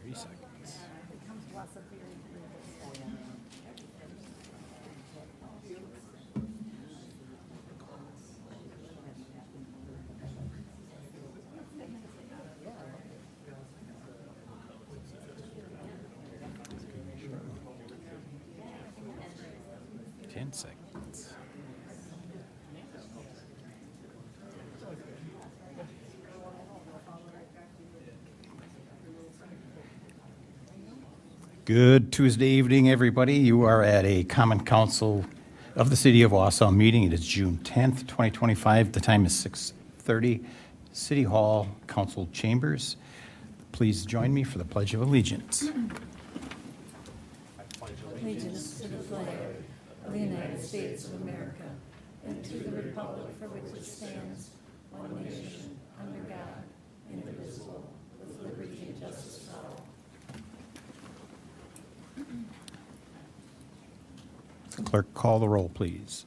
3 seconds. Ten seconds. Good Tuesday evening, everybody. You are at a Common Council of the City of Wausau meeting. It is June 10th, 2025. The time is 6:30. City Hall Council Chambers. Please join me for the Pledge of Allegiance. Allegiance to the flag of the United States of America and to the republic for which it stands, one nation, under God, indivisible, with liberty and justice for all. Clerk, call the roll, please.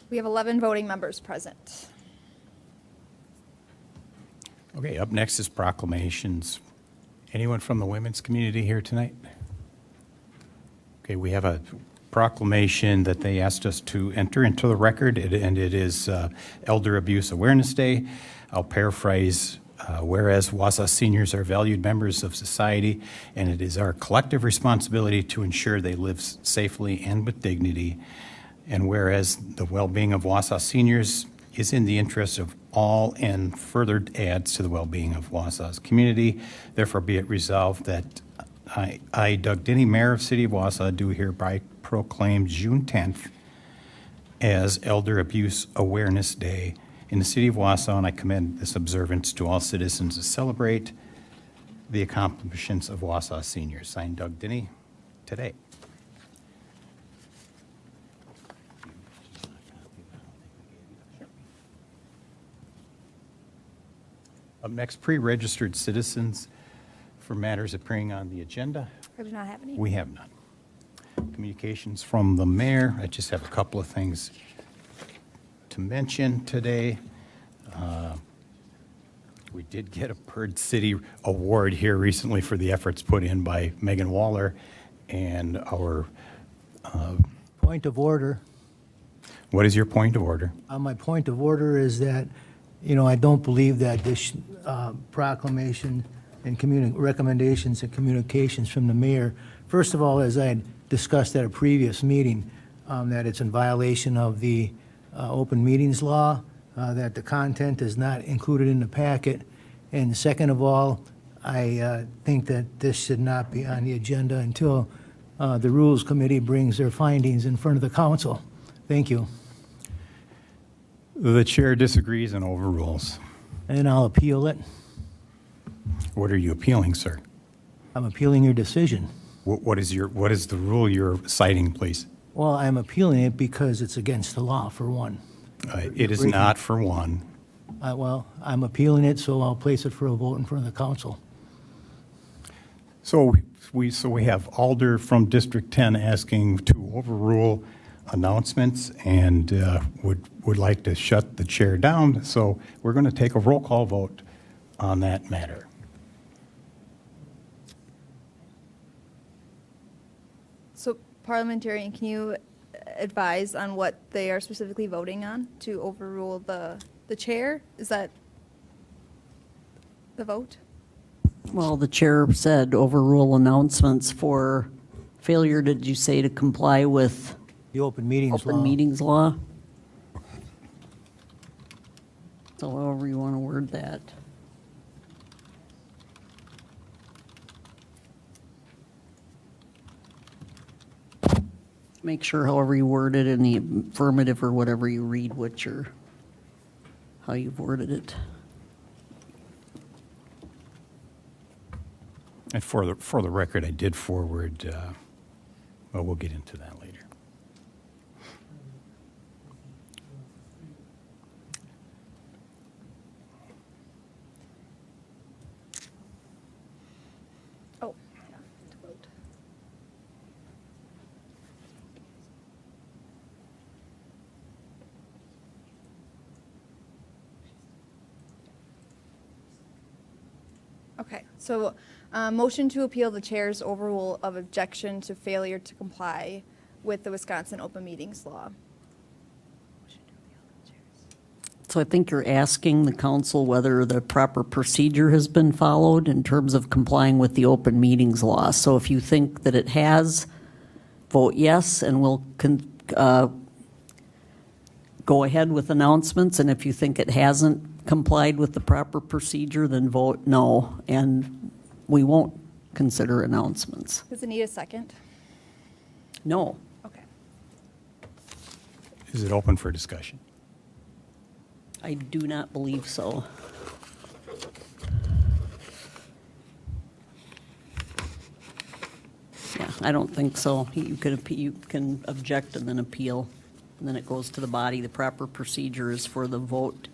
We have 11 voting members present. Okay, up next is proclamations. Anyone from the women's community here tonight? Okay, we have a proclamation that they asked us to enter into the record, and it is Elder Abuse Awareness Day. I'll paraphrase. Whereas Wausau seniors are valued members of society, and it is our collective responsibility to ensure they live safely and with dignity. And whereas the well-being of Wausau seniors is in the interest of all and further adds to the well-being of Wausau's community, therefore be it resolved that I, Doug Denny, Mayor of City of Wausau, do hereby proclaim June 10th as Elder Abuse Awareness Day in the City of Wausau, and I commend this observance to all citizens to celebrate the accomplishments of Wausau seniors. Signed, Doug Denny, today. Up next, pre-registered citizens for matters appearing on the agenda. I do not have any. We have none. Communications from the mayor. I just have a couple of things to mention today. We did get a Bird City Award here recently for the efforts put in by Megan Waller and our, Point of order. what is your point of order? My point of order is that, I don't believe that this proclamation and recommendations and communications from the mayor, first of all, as I had discussed at a previous meeting, that it's in violation of the open meetings law, that the content is not included in the packet. And second of all, I think that this should not be on the agenda until the Rules Committee brings their findings in front of the council. Thank you. The chair disagrees and overrules. And I'll appeal it. What are you appealing, sir? I'm appealing your decision. What is the rule you're citing, please? Well, I'm appealing it because it's against the law, for one. It is not for one. Well, I'm appealing it, so I'll place it for a vote in front of the council. So we have Alder from District 10 asking to overrule announcements and would like to shut the chair down. So we're going to take a roll call vote on that matter. So parliamentarian, can you advise on what they are specifically voting on to overrule the chair? Is that the vote? Well, the chair said overrule announcements for failure, did you say, to comply with The open meetings law. open meetings law? So however you want to word that. Make sure however you word it in the affirmative or whatever you read, how you've worded it. And for the record, I did forward, well, we'll get into that later. Oh, yeah, to vote. Okay, so, motion to appeal the chair's overrule of objection to failure to comply with the Wisconsin Open Meetings Law. So I think you're asking the council whether the proper procedure has been followed in terms of complying with the open meetings law. So if you think that it has, vote yes, and we'll go ahead with announcements. And if you think it hasn't complied with the proper procedure, then vote no, and we won't consider announcements. Does it need a second? No. Okay. Is it open for discussion? I do not believe so. Yeah, I don't think so. You can object and then appeal, and then it goes to the body. The proper procedure is for the vote,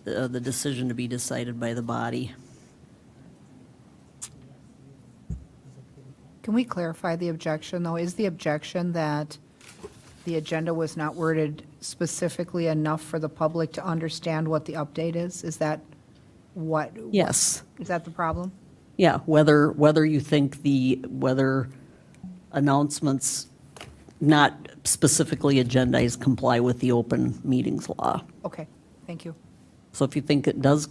the decision to be decided by the body. Can we clarify the objection, though? Is the objection that the agenda was not worded specifically enough for the public to understand what the update is? Is that what? Yes. Is that the problem? Yeah, whether you think whether announcements not specifically agendized comply with the open meetings law. Okay, thank you. So if you think it does,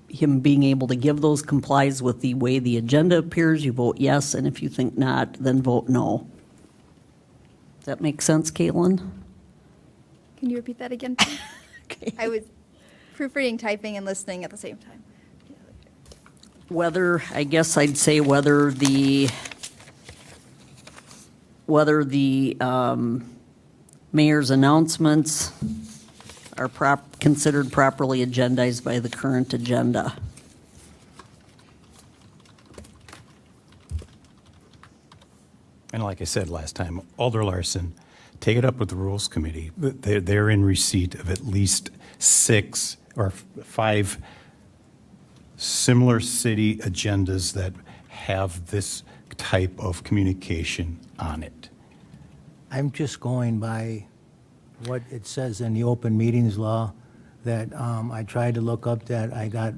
him being able to give those complies with the way the agenda appears, you vote yes, and if you think not, then vote no. Does that make sense, Caitlin? Can you repeat that again, please? Okay. I was proofreading, typing, and listening at the same time. I guess I'd say whether the mayor's announcements are considered properly agendized by the current agenda. And like I said last time, Alder Larson, take it up with the Rules Committee. They're in receipt of at least 6 or 5 similar city agendas that have this type of communication on it. I'm just going by what it says in the open meetings law that I tried to look up that I got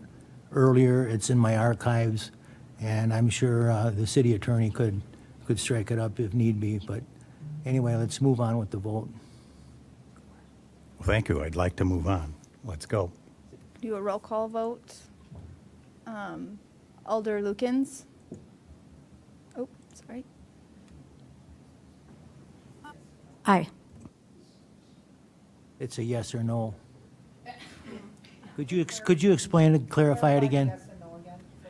earlier. It's in my archives, and I'm sure the city attorney could strike it up if need be. But anyway, let's move on with the vote. Well, thank you. I'd like to move on. Let's go. Do a roll call vote. Alder Lukens. Oh, sorry. Aye. It's a yes or no. Could you explain and clarify it again?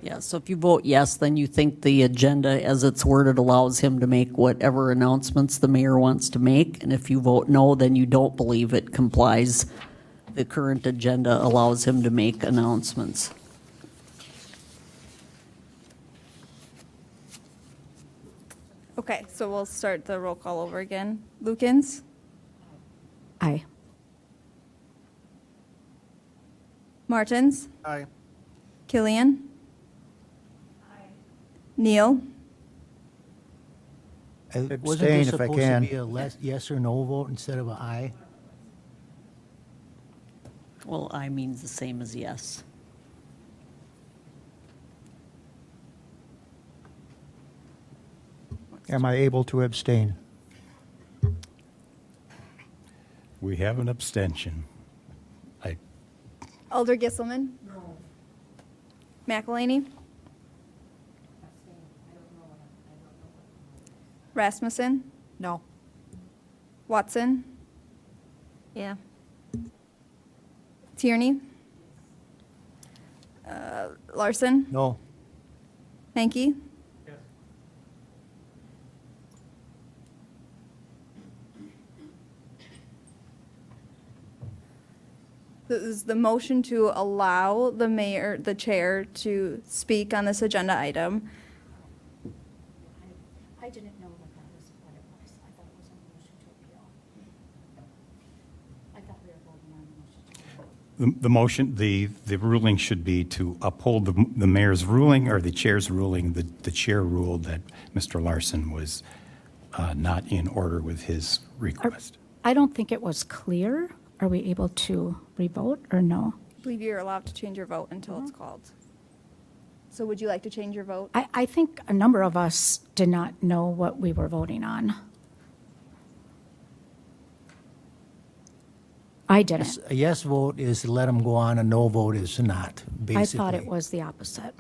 Yeah, so if you vote yes, then you think the agenda as it's worded allows him to make whatever announcements the mayor wants to make. And if you vote no, then you don't believe it complies. The current agenda allows him to make announcements. Okay, so we'll start the roll call over again. Lukens, Aye. Martins, Aye. Killian, Neal, Wasn't Abstain there if I supposed to can. be a yes or no vote instead of an aye? Well, I means the same as yes. Am I able to abstain? We have an abstention. Alder Gisselman. No. McElhaney. Rasmussen, No. Watson. Yeah. Tierney. Larson, No. Hanky. This is the motion to allow the mayor, the chair, to speak on this agenda item. I didn't know that that was what it was. I thought it was a motion to appeal. I thought we were voting on the motion to appeal. The motion, the ruling should be to uphold the mayor's ruling or the chair's ruling. The chair ruled that Mr. Larson was not in order with his request. I don't think it was clear. Are we able to revote or no? I believe you're allowed to change your vote until it's called. So would you like to change your vote? I think a number of us did not know what we were voting on. I didn't. A yes vote is to let them go on, a no vote is to not, basically. I thought it was the opposite.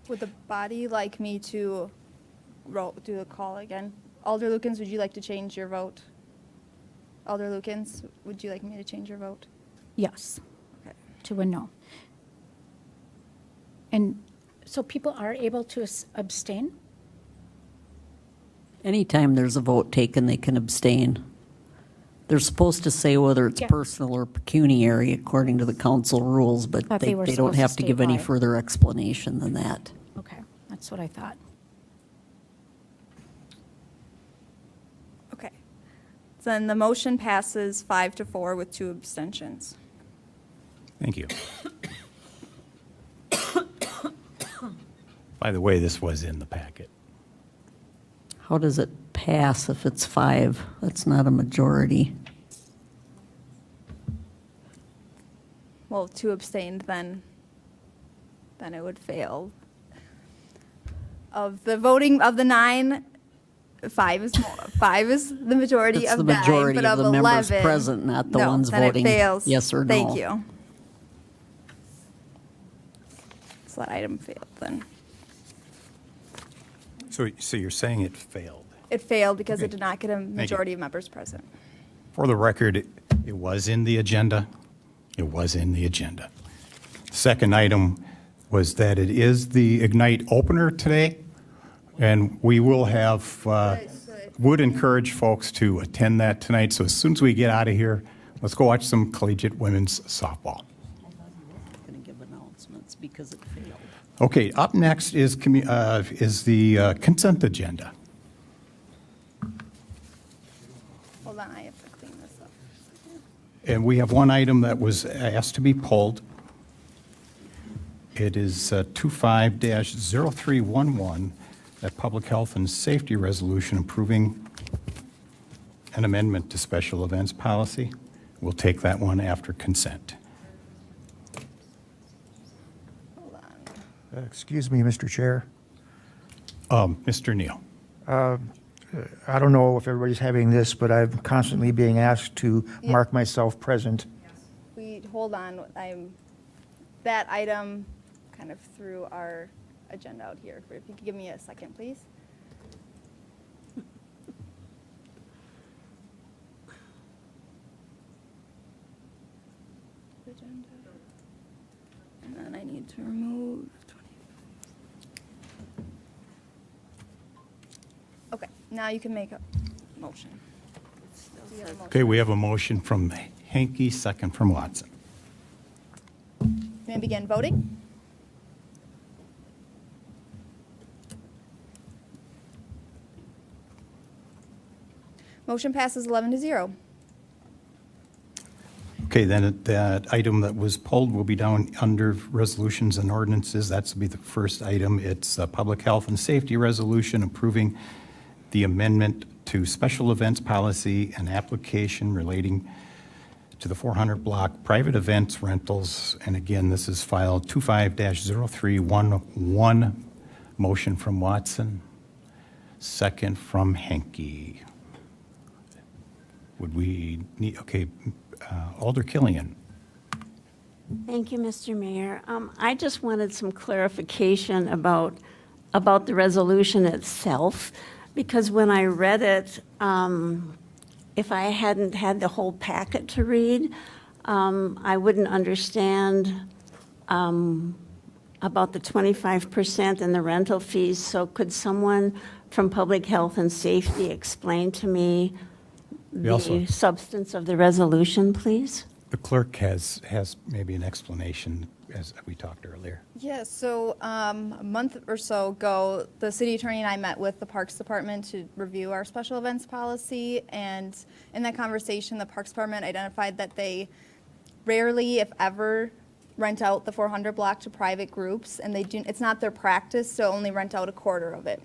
Would the body like me to do the call again? Alder Lukens, would you like to change your vote? Alder Lukens, would you like me to change your vote? Yes, Okay. to a no. And so people are able to abstain? Anytime there's a vote taken, they can abstain. They're supposed to say whether it's Yeah. personal or pecuniary according to the council rules, but Thought they they were don't supposed to have to stay give any quiet. further explanation than that. Okay, that's what I thought. Okay. Then the motion passes 5-4 with 2 abstentions. Thank you. By the way, this was in the packet. How does it pass if it's 5? That's not a majority. Well, 2 abstained, then it would fail. Of the voting, of the 9, 5 is the majority It's of the 9, majority but of of the members 11, present, not the no, ones then it voting fails. yes or no. Thank you. So that item failed then. So you're saying it failed? It failed because Okay. it did not get a you. majority of members present. For the record, it was in the agenda. It was in the agenda. Second item was that it is the Ignite opener today, and we will have, would encourage folks to attend that tonight. So as soon as we get out of here, let's go watch some collegiate women's softball. Going to give announcements because it failed. Okay, up next is the consent agenda. Hold on, I have to clean this up. And we have one item that was asked to be pulled. It is 25-0311, that Public Health and Safety Resolution approving an amendment to special events policy. We'll take that one after consent. Hold on. Excuse me, Mr. Chair. Mr. Neal. I don't know if everybody's having this, but I'm constantly being asked to Yeah. mark myself present. Hold on, that item kind of threw our agenda out here. If you could give me a second, please. Agenda. And then I need to remove 20. Okay, now you can make a motion. Do you have a motion? Okay, we have a motion from Hanky, second from Watson. May I begin voting? Motion passes 11-0. Okay, then that item that was pulled will be down under resolutions and ordinances. That's to be the first item. It's a Public Health and Safety Resolution approving the amendment to special events policy and application relating to the 400 block private events rentals. And again, this is file 25-0311. Motion from Watson, second from Henke. Would we need, okay, Alder Killian. Thank you, Mr. Mayor. I just wanted some clarification about the resolution itself, because when I read it, if I hadn't had the whole packet to read, I wouldn't understand about the 25% and the rental fees. So could someone from Public Health and Safety explain to me We also- the substance of the resolution, please? The clerk has maybe an explanation, as we talked earlier. Yeah, so a month or so ago, the city attorney and I met with the Parks Department to review our special events policy. And in that conversation, the Parks Department identified that they rarely, if ever, rent out the 400 block to private groups. And it's not their practice to only rent out a quarter of it.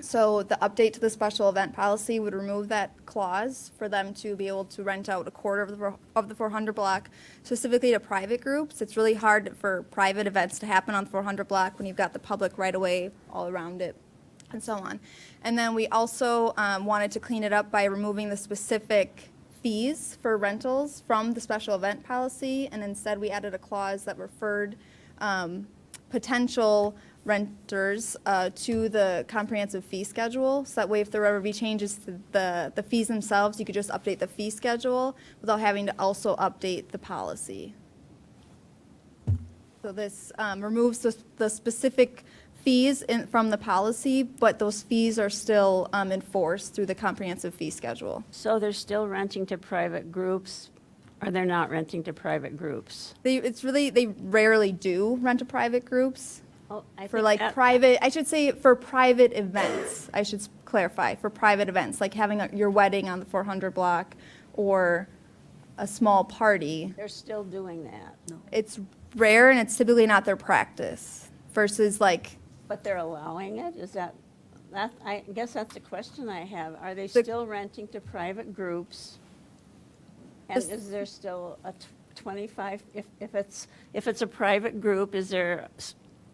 So the update to the special event policy would remove that clause for them to be able to rent out a quarter of the 400 block, specifically to private groups. It's really hard for private events to happen on the 400 block when you've got the public right away all around it, and so on. And then we also wanted to clean it up by removing the specific fees for rentals from the special event policy, and instead we added a clause that referred potential renters to the comprehensive fee schedule. So that way, if there were ever be changes to the fees themselves, you could just update the fee schedule without having to also update the policy. So this removes the specific fees from the policy, but those fees are still enforced through the comprehensive fee schedule. So they're still renting to private groups, or they're not renting to private groups? They rarely do rent to private groups. Oh, I For think like that- private, I should say for private events, I should clarify, for private events, like having your wedding on the 400 block or a small party. They're still doing that. It's rare and it's typically not their practice versus like, But they're allowing it? Is that, I guess that's the question I have. Are they The- still renting to private groups? And This- is there still a 25, if it's a private group,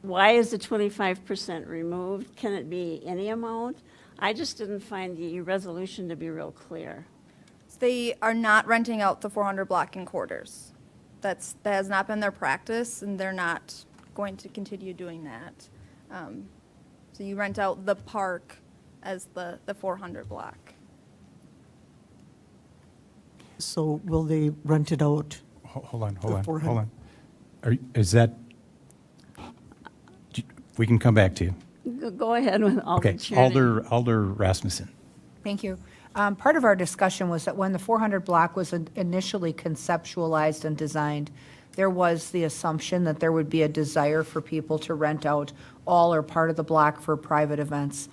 why is the 25% removed? Can it be any amount? I just didn't find the resolution to be real clear. they are not renting out the 400 block in quarters. That has not been their practice and they're not going to continue doing that. So you rent out the park as the 400 block. So will they rent it out? Hold on, The hold on, 400. hold on. Is that, we can come back to you. Go ahead with all the Okay, cheering. Alder Rasmussen. Thank you. Part of our discussion was that when the 400 block was initially conceptualized and designed, there was the assumption that there would be a desire for people to rent out all or part of the block for private events.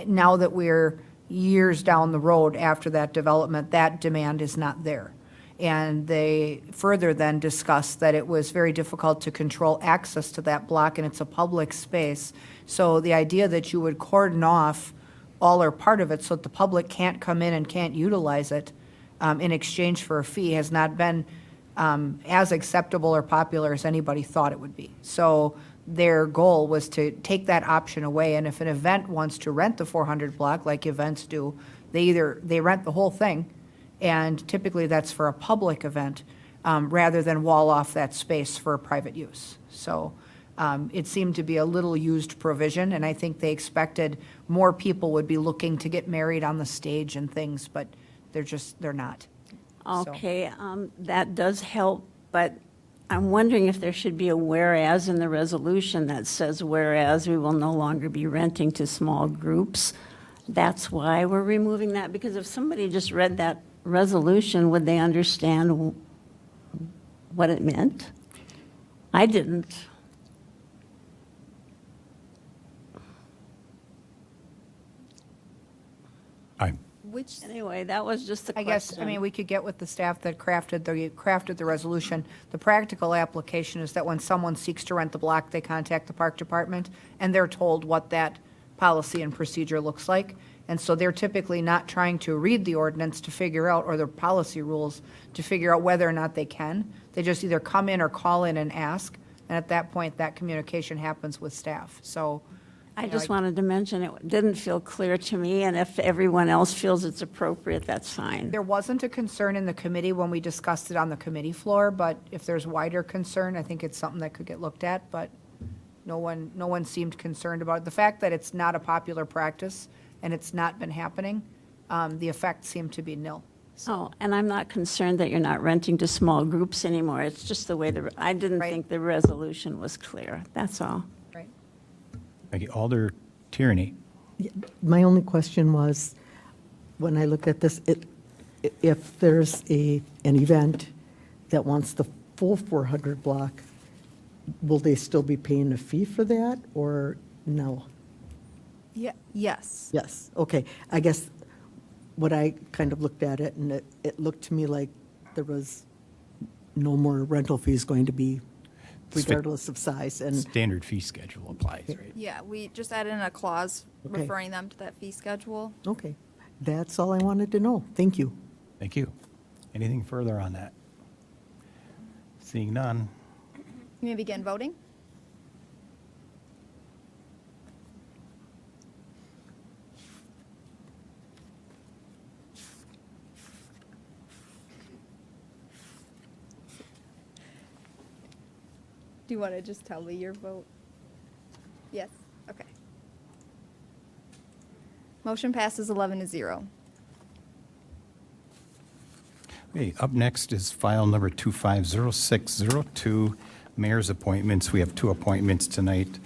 Now that we're years down the road after that development, that demand is not there. And they further then discussed that it was very difficult to control access to that block, and it's a public space. So the idea that you would cordon off all or part of it so that the public can't come in and can't utilize it in exchange for a fee has not been as acceptable or popular as anybody thought it would be. So their goal was to take that option away, and if an event wants to rent the 400 block, like events do, they rent the whole thing, and typically that's for a public event, rather than wall off that space for private use. So it seemed to be a little used provision, and I think they expected more people would be looking to get married on the stage and things, but they're not. So- Okay, that does help, but I'm wondering if there should be a whereas in the resolution that says, whereas we will no longer be renting to small groups. That's why we're removing that, because if somebody just read that resolution, would they understand what it meant? I didn't. Which, Anyway, that was just the I question. guess, I mean, we could get with the staff that crafted the resolution. The practical application is that when someone seeks to rent the block, they contact the park department, and they're told what that policy and procedure looks like. And so they're typically not trying to read the ordinance to figure out, or the policy rules, to figure out whether or not they can. They just either come in or call in and ask, and at that point, that communication happens with staff. So, I you know, just wanted to mention, it didn't feel clear to me, and if everyone else feels it's appropriate, that's fine. There wasn't a concern in the committee when we discussed it on the committee floor, but if there's wider concern, I think it's something that could get looked at, but no one seemed concerned about it. The fact that it's not a popular practice and it's not been happening, the effect seemed to be nil. Oh, and I'm not concerned that you're not renting to small groups anymore. It's just the way I didn't Right. think the resolution was clear. That's all. Right. Thank you. Alder Tierney. My only question was, when I looked at this, if there's an event that wants the full 400 block, will they still be paying a fee for that, or no? yeah, yes. Yes, okay. I guess what I kind of looked at it, and it looked to me like there was no more rental fees going to be regardless of size, and Standard fee schedule applies, right? Yeah, we just added in a clause Okay. referring them to that fee schedule. Okay, that's all I wanted to know. Thank you. Thank you. Anything further on that? Seeing none. You may begin voting. Do you want to just tell me your vote? Yes, okay. Motion passes 11-0. Okay, up next is file number 250602, mayor's appointments. We have two appointments tonight.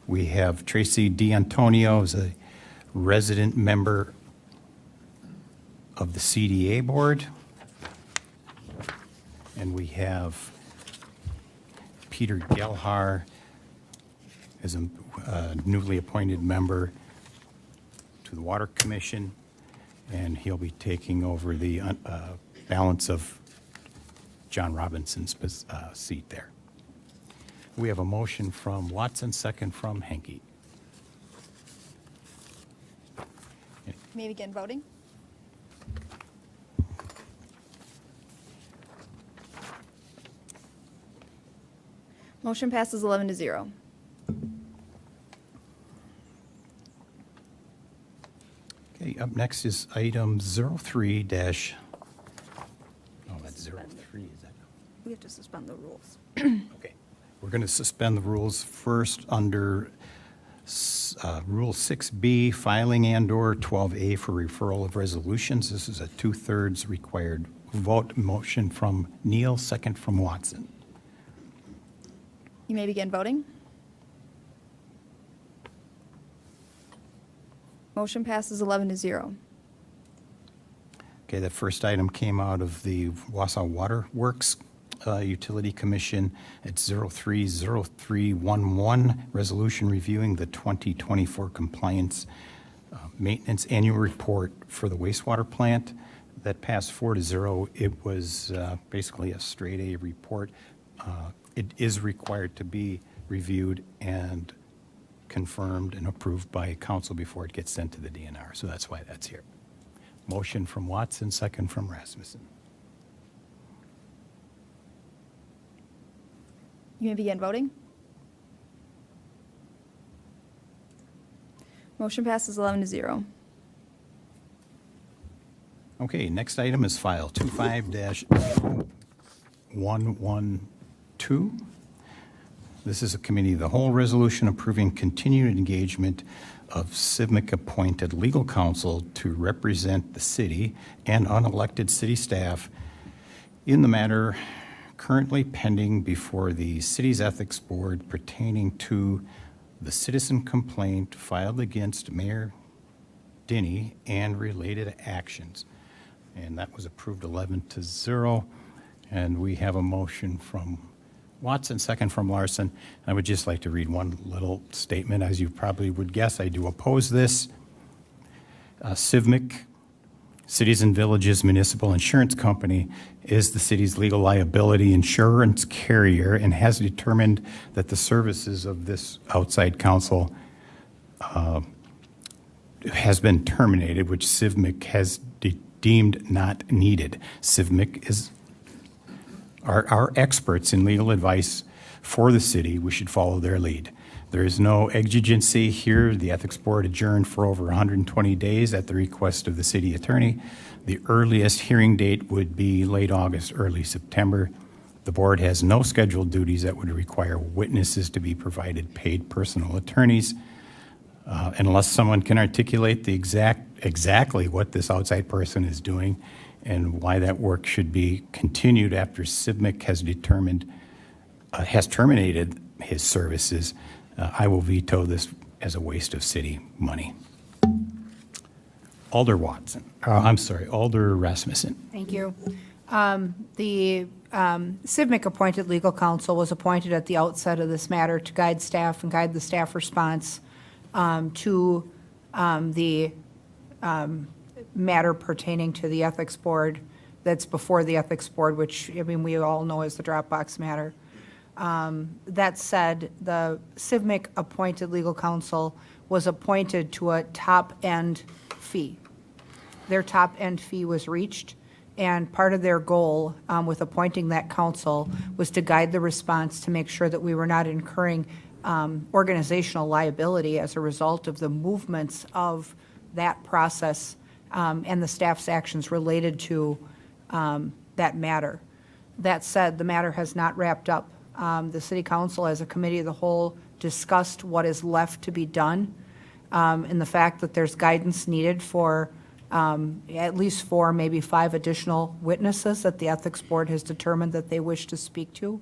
We have Tracy D'Antonio as a resident member of the CDA board. And we have Peter Gelhar as a newly appointed member to the Water Commission, and he'll be taking over the balance of John Robinson's seat there. We have a motion from Watson, second from Henke. You may begin voting. Motion passes 11-0. Okay, up next is item 03 dash, oh, that's 03, is that? We have to suspend the rules. Okay, we're going to suspend the rules first under Rule 6B, filing and/or 12A for referral of resolutions. This is a two-thirds required vote. Motion from Neal, second from Watson. You may begin voting. Motion passes 11-0. Okay, the first item came out of the Wausau Water Works Utility Commission. It's 030311, resolution reviewing the 2024 compliance maintenance annual report for the wastewater plant. That passed 4-0. It was basically a straight A report. It is required to be reviewed and confirmed and approved by council before it gets sent to the DNR. So that's why that's here. Motion from Watson, second from Rasmussen. You may begin voting. Motion passes 11-0. Okay, next item is file 25-112. This is a committee of the whole resolution approving continued engagement of CIVMIC-appointed legal counsel to represent the city and unelected city staff in the matter currently pending before the city's ethics board pertaining to the citizen complaint filed against Mayor Denny and related actions. And that was approved 11-0. And we have a motion from Watson, second from Larson. I would just like to read one little statement. As you probably would guess, I do oppose this. CIVMIC, Cities and Villages Municipal Insurance Company, is the city's legal liability insurance carrier and has determined that the services of this outside counsel has been terminated, which CIVMIC has deemed not needed. CIVMIC is are experts in legal advice for the city. We should follow their lead. There is no exigency here. The Ethics Board adjourned for over 120 days at the request of the city attorney. The earliest hearing date would be late August, early September. The board has no scheduled duties that would require witnesses to be provided paid personal attorneys. Unless someone can articulate the exactly what this outside person is doing and why that work should be continued after CIVMIC has terminated his services, I will veto this as a waste of city money. Alder Rasmussen. Thank you. The CIVMIC appointed legal counsel was appointed at the outset of this matter to guide staff and guide the staff response to the matter pertaining to the ethics board that's before the ethics board, which, I mean, we all know is the Dropbox matter. That said, the CIVMIC appointed legal counsel was appointed to a top-end fee. Their top-end fee was reached, and part of their goal with appointing that counsel was to guide the response to make sure that we were not incurring organizational liability as a result of the movements of that process and the staff's actions related to that matter. That said, the matter has not wrapped up. The city council, as a committee of the whole, discussed what is left to be done, and the fact that there's guidance needed for at least 4, maybe 5 additional witnesses that the ethics board has determined that they wish to speak to.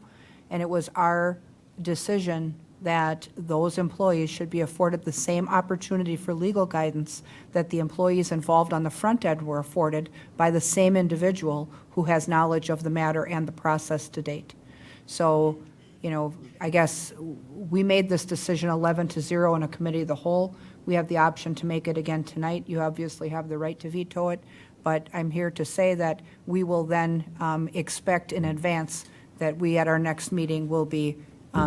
And it was our decision that those employees should be afforded the same opportunity for legal guidance that the employees involved on the front end were afforded by the same individual who has knowledge of the matter and the process to date. So, I guess we made this decision 11-0 in a committee of the whole. We have the option to make it again tonight. You obviously have the right to veto it, but I'm here to say that we will then expect in advance that we, at our next meeting, will be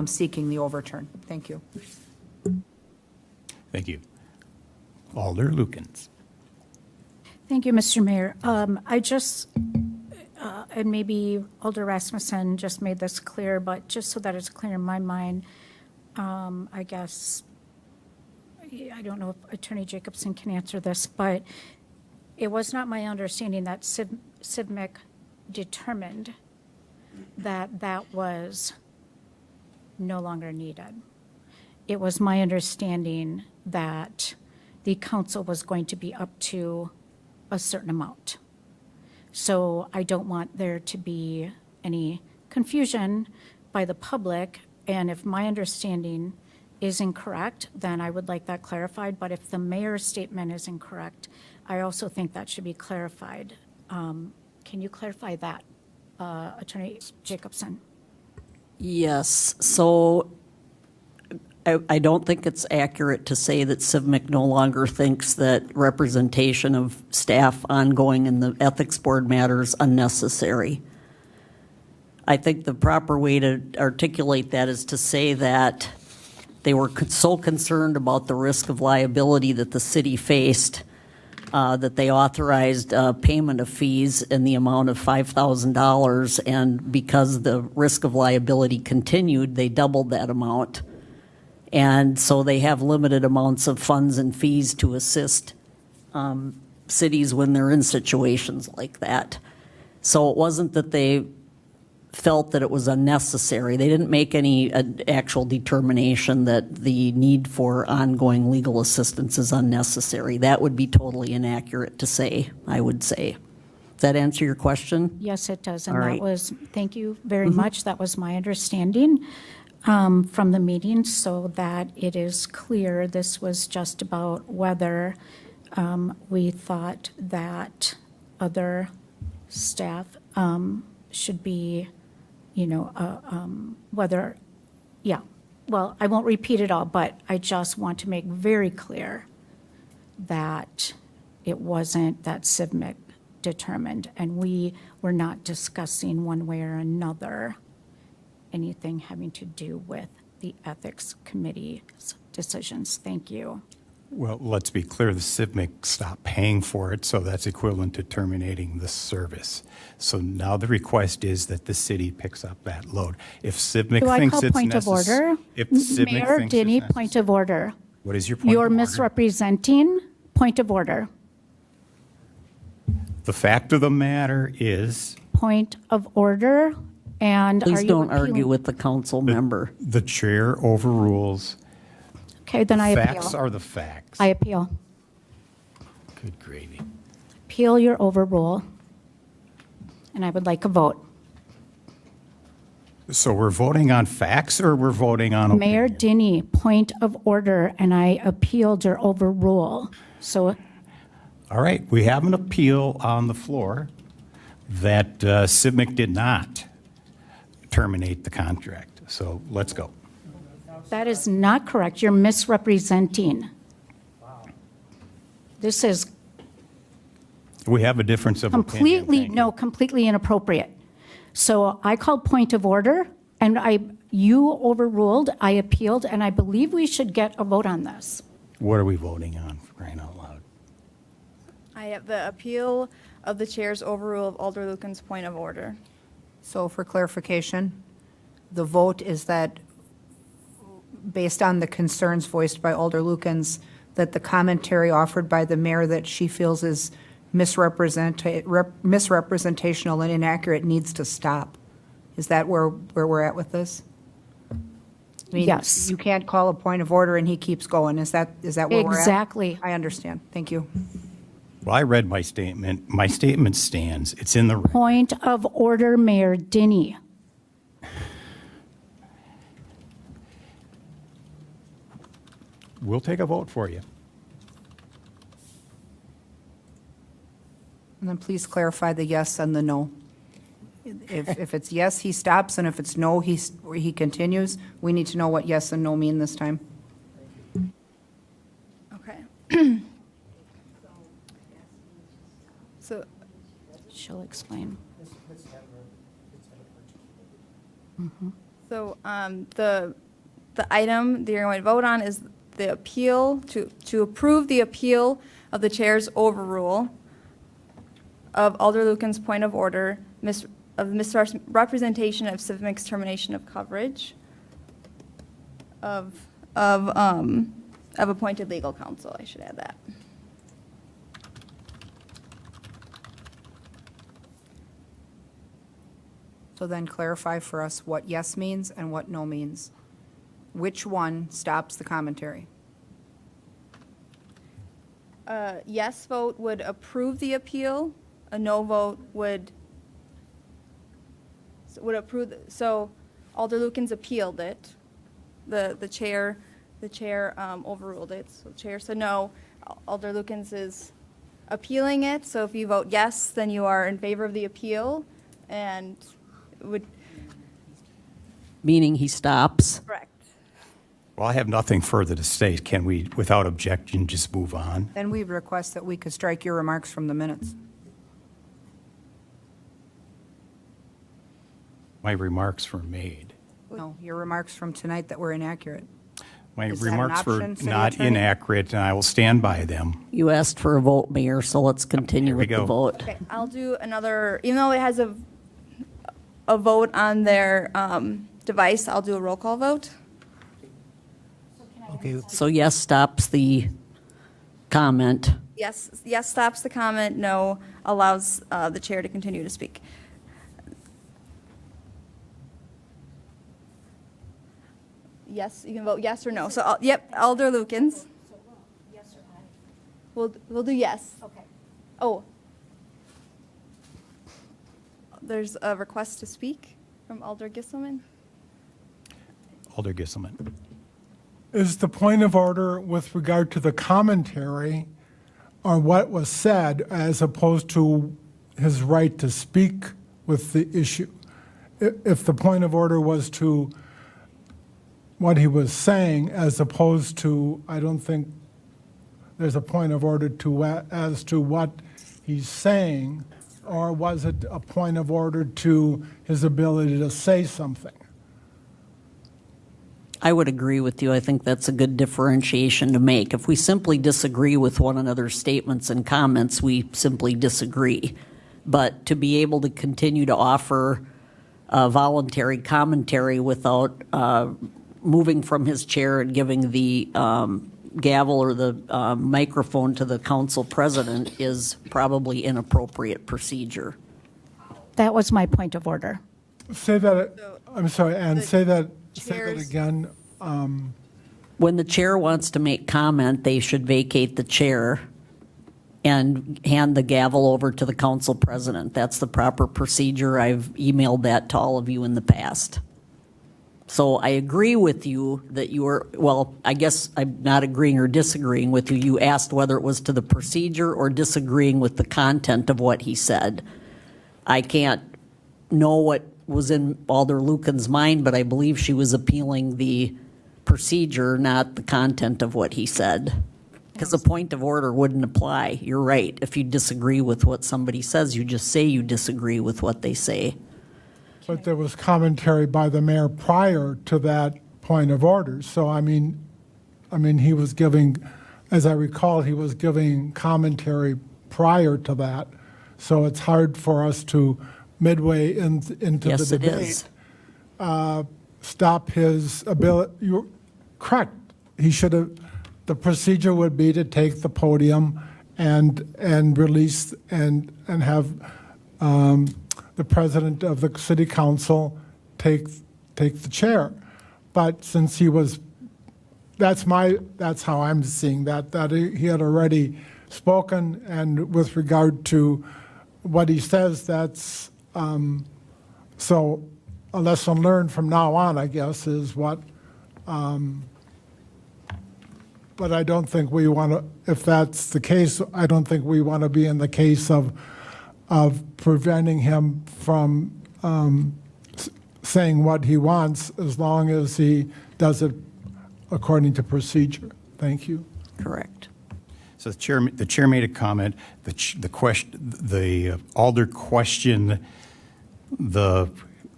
seeking the overturn. Thank you. Thank you. Alder Lukens. Thank you, Mr. Mayor. I just, and maybe Alder Rasmussen just made this clear, but just so that it's clear in my mind, I guess, I don't know if Attorney Jacobson can answer this, but it was not my understanding that CIVMIC determined that that was no longer needed. It was my understanding that the council was going to be up to a certain amount. So I don't want there to be any confusion by the public, and if my understanding is incorrect, then I would like that clarified, but if the mayor's statement is incorrect, I also think that should be clarified. Can you clarify that, Attorney Jacobson? Yes, so I don't think it's accurate to say that CIVMIC no longer thinks that representation of staff ongoing in the ethics board matters unnecessary. I think the proper way to articulate that is to say that they were so concerned about the risk of liability that the city faced that they authorized payment of fees in the amount of $5,000, and because the risk of liability continued, they doubled that amount. And so they have limited amounts of funds and fees to assist cities when they're in situations like that. So it wasn't that they felt that it was unnecessary. They didn't make any actual determination that the need for ongoing legal assistance is unnecessary. That would be totally inaccurate to say, I would say. Does that answer your question? Yes, it does, and All that right. was, thank you very much. That was my understanding from the meeting, so that it is clear this was just about whether we thought that other staff should be, whether, yeah. Well, I won't repeat it all, but I just want to make very clear that it wasn't that CIVMIC determined, and we were not discussing one way or another anything having to do with the Ethics Committee's decisions. Thank you. Well, let's be clear, the CIVMIC stopped paying for it, so that's equivalent to terminating the service. So now the request is that the city picks up that load. If CIVMIC Do I thinks call it's point of necessary. order? If CIVMIC Mayor thinks Denny, it's point of order. What is your point You're of order? misrepresenting. Point of order. The fact of the matter is, Point of order. And are Please you don't argue appealing? with the council member. the chair overrules. Okay, then I Facts appeal. are the facts. I appeal. Good gravy. Appeal your overrule. And I would like a vote. So we're voting on facts or we're voting on Mayor opinion? Denny, point of order, and I appealed your overrule. So All right, we have an appeal on the floor that CIVMIC did not terminate the contract. So let's go. that is not correct. You're misrepresenting. This is We have a difference of opinion. completely, Thank you. no, completely inappropriate. So I called point of order, and you overruled, I appealed, and I believe we should get a vote on this. What are we voting on, for crying out loud? I have the appeal of the chair's overrule of Alder Lucan's point of order. So for clarification, the vote is that, based on the concerns voiced by Alder Lukens, that the commentary offered by the mayor that she feels is misrepresentational and inaccurate needs to stop. Is that where we're at with this? I mean, Yes. You can't call a point of order and he keeps going. Is that where we're at? Exactly. I understand. Thank you. Well, I read my statement. My statement stands. It's in the, Point of order, Mayor Denny. we'll take a vote for you. And then please clarify the yes and the no. If it's yes, he stops, and if it's no, he continues. We need to know what yes and no mean this time. Okay. So, She'll explain. so the item that you're going to vote on is the appeal, to approve the appeal of the chair's overrule of Alder Lucan's point of order, of misrepresentation of civic termination of coverage of appointed legal counsel. I should add that. So then clarify for us what yes means and what no means. Which one stops the commentary? A yes vote would approve the appeal. A no vote would approve. So Alder Lukens appealed it. The chair overruled it. So the chair said no. Alder Lukens is appealing it. So if you vote yes, then you are in favor of the appeal, and would Meaning he stops. correct. Well, I have nothing further to say. Can we, without objection, just move on? Then we request that we could strike your remarks from the minutes. My remarks were made. No, your remarks from tonight that were inaccurate. My Is that an remarks were option, City not Attorney? inaccurate, and I will stand by them. You asked for a vote, Mayor, so let's continue Here we with the go. vote. Okay, I'll do another, even though it has a vote on their device, I'll do a roll call vote. Okay, So yes stops the comment. Yes stops the comment, no allows the chair to continue to speak. Yes, you can vote yes or no. So, yep, Alder Lukens. Yes or We'll do yes. Okay. Oh. There's a request to speak from Alder Gisselman. Alder Gisselman. Is the point of order with regard to the commentary on what was said as opposed to his right to speak with the issue? If the point of order was to what he was saying as opposed to, I don't think there's a point of order as to what he's saying, or was it a point of order to his ability to say something? I would agree with you. I think that's a good differentiation to make. If we simply disagree with one another's statements and comments, we simply disagree. But to be able to continue to offer voluntary commentary without moving from his chair and giving the gavel or the microphone to the council president is probably inappropriate procedure. That was my point of order. Say that, I'm sorry, Ann, the say that chairs- again. When the chair wants to make comment, they should vacate the chair and hand the gavel over to the council president. That's the proper procedure. I've emailed that to all of you in the past. So I agree with you that you were, well, I guess I'm not agreeing or disagreeing with you. You asked whether it was to the procedure or disagreeing with the content of what he said. I can't know what was in Alder Lucan's mind, but I believe she was appealing the procedure, not the content of what he said. Because a point of order wouldn't apply. You're right. If you disagree with what somebody says, you just say you disagree with what they say. But there was commentary by the mayor prior to that point of order. So, I mean, he was giving as I recall, he was giving commentary prior to that. So it's hard for us to, midway into the Yes, it debate, is. stop his ability. You're correct. He should have, the procedure would be to take the podium and release and have the president of the city council take the chair. But since he was, that's how I'm seeing that he had already spoken, and with regard to what he says, that's, so a lesson learned from now on, I guess, is what, but I don't think we want to, if that's the case, I don't think we want to be in the case of preventing him from saying what he wants, as long as he does it according to procedure. Thank you. Correct. So the chair made a comment. The alder questioned the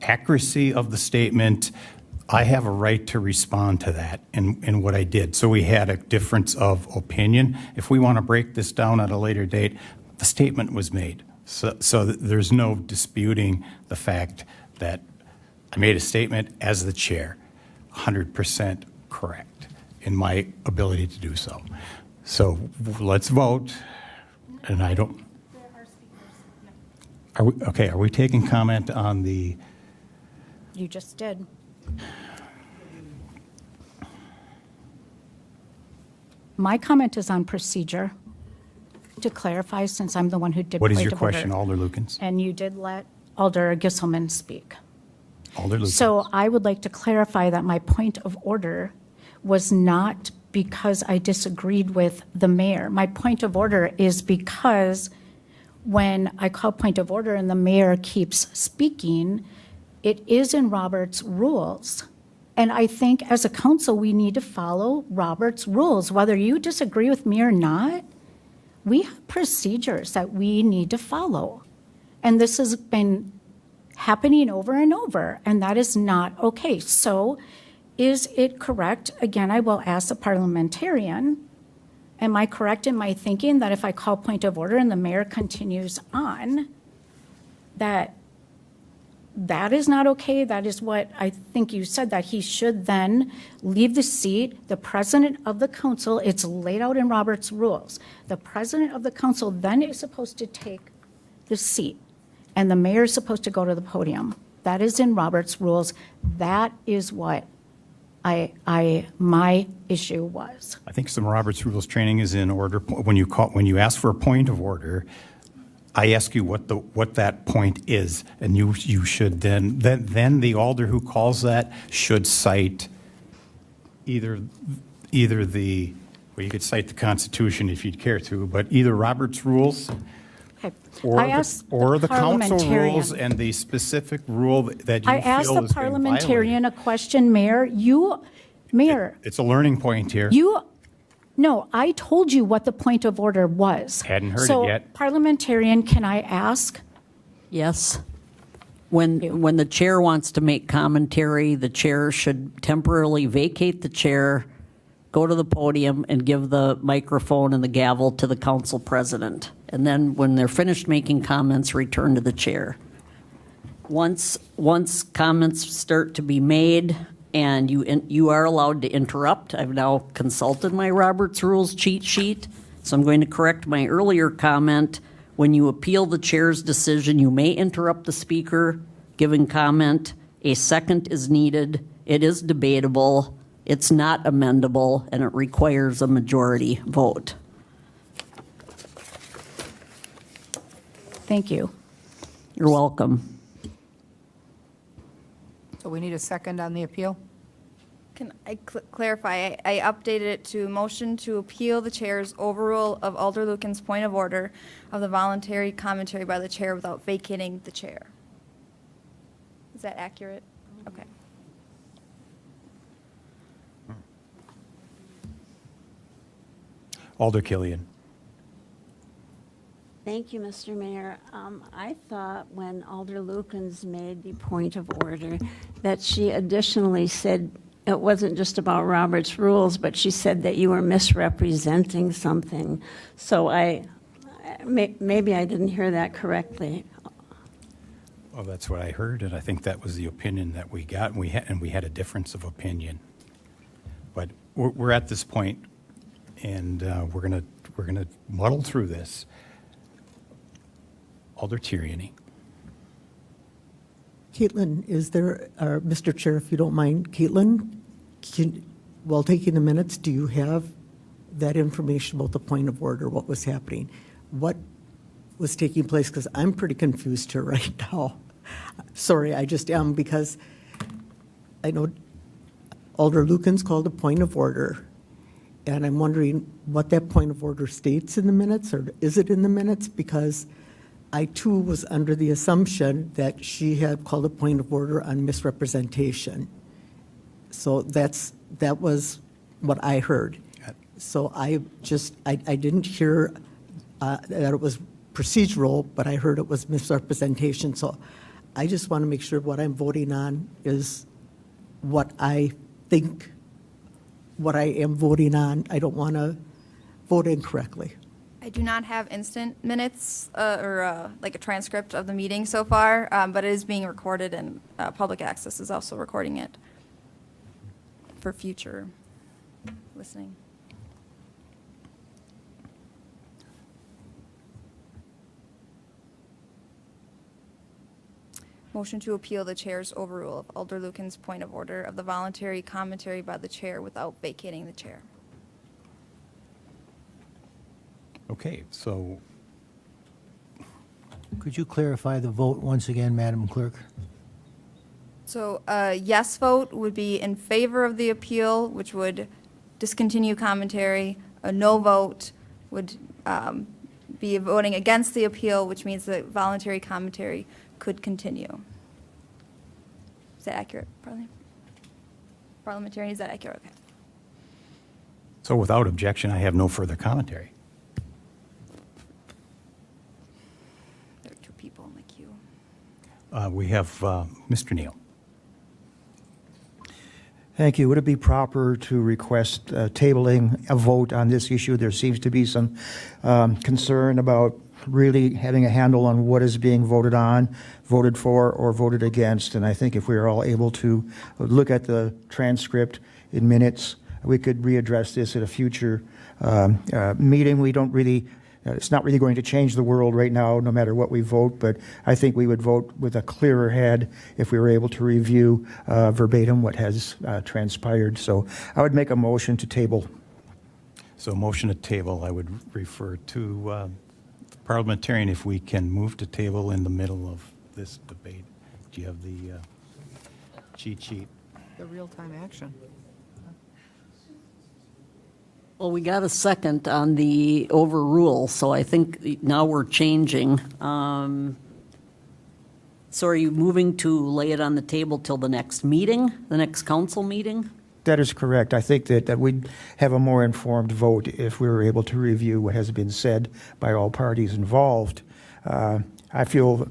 accuracy of the statement. I have a right to respond to that in what I did. So we had a difference of opinion. If we want to break this down at a later date, the statement was made. So there's no disputing the fact that I made a statement as the chair, 100% correct in my ability to do so. So let's vote, and I don't. Are we taking comment on the? You just did. My comment is on procedure, to clarify, since I'm the one who did What is point your of order. question, Alder Lukens? And you did let Alder Gisselman speak. Alder Lukens. So I would like to clarify that my point of order was not because I disagreed with the mayor. My point of order is because when I call point of order and the mayor keeps speaking, it is in Robert's rules. And I think as a council, we need to follow Robert's rules. Whether you disagree with me or not, we have procedures that we need to follow. And this has been happening over and over, and that is not okay. So is it correct? Again, I will ask the parliamentarian, am I correct in my thinking that if I call point of order and the mayor continues on, that is not okay? That is what I think you said, that he should then leave the seat. The president of the council, it's laid out in Robert's rules. The president of the council then is supposed to take the seat, and the mayor is supposed to go to the podium. That is in Robert's rules. That is what my issue was. I think some Robert's Rules training is in order. When you ask for a point of order, I ask you what that point is, and you should then the alder who calls that should cite either the, well, you could cite the Constitution if you'd care to, but either Robert's Rules Okay. or I asked the council parliamentarian- rules and the specific rule that you I asked feel the is being parliamentarian violated. a question, Mayor. Mayor, It's a learning point here. no, I told you what the point of order was. Hadn't heard it So yet. parliamentarian, can I ask? Yes. When the chair wants to make commentary, the chair should temporarily vacate the chair, go to the podium, and give the microphone and the gavel to the council president. And then when they're finished making comments, return to the chair. Once comments start to be made, and you are allowed to interrupt. I've now consulted my Robert's Rules cheat sheet, so I'm going to correct my earlier comment. When you appeal the chair's decision, you may interrupt the speaker giving comment. A second is needed. It is debatable. It's not amendable, and it requires a majority vote. Thank you. You're welcome. So we need a second on the appeal? Can I clarify? I updated it to motion to appeal the chair's overrule of Alder Lucan's point of order of the voluntary commentary by the chair without vacating the chair. Is that accurate? Okay. Alder Killian. Thank you, Mr. Mayor. I thought when Alder Lukens made the point of order that she additionally said it wasn't just about Robert's rules, but she said that you were misrepresenting something. So maybe I didn't hear that correctly. Well, that's what I heard, and I think that was the opinion that we got, and we had a difference of opinion. But we're at this point, and we're gonna muddle through this. Alder Tierney. Caitlin, is there, Mr. Chair, if you don't mind, Caitlin, while taking the minutes, do you have that information about the point of order, what was happening? What was taking place? Because I'm pretty confused here right now. Sorry, I just am, because I know Alder Lukens called a point of order, and I'm wondering what that point of order states in the minutes, or is it in the minutes? Because I, too, was under the assumption that she had called a point of order on misrepresentation. So that was what I heard. So I didn't hear that it was procedural, but I heard it was misrepresentation. So I just want to make sure what I'm voting on is what I think, what I am voting on. I don't want to vote incorrectly. I do not have instant minutes or like a transcript of the meeting so far, but it is being recorded, and public access is also recording it for future listening. Motion to appeal the chair's overrule of Alder Lukens' point of order of the voluntary commentary by the chair without vacating the chair. Okay, so Could you clarify the vote once again, Madam Clerk? So a yes vote would be in favor of the appeal, which would discontinue commentary. A no vote would be voting against the appeal, which means that voluntary commentary could continue. Is that accurate, Parliamentarian? Is that accurate? Okay. So without objection, I have no further commentary. There are two people in the queue. We have Mr. Neal. Thank you. Would it be proper to request tabling a vote on this issue? There seems to be some concern about really having a handle on what is being voted on, voted for, or voted against. And I think if we are all able to look at the transcript in minutes, we could readdress this at a future meeting. We don't really, it's not really going to change the world right now, no matter what we vote, but I think we would vote with a clearer head if we were able to review verbatim what has transpired. So I would make a motion to table. So motion to table, I would refer to the parliamentarian if we can move to table in the middle of this debate. Do you have the cheat sheet? The real-time action. Well, we got a second on the overrule, so I think now we're changing. So are you moving to lay it on the table till the next meeting, the next council meeting? That is correct. I think that we'd have a more informed vote if we were able to review what has been said by all parties involved. I feel,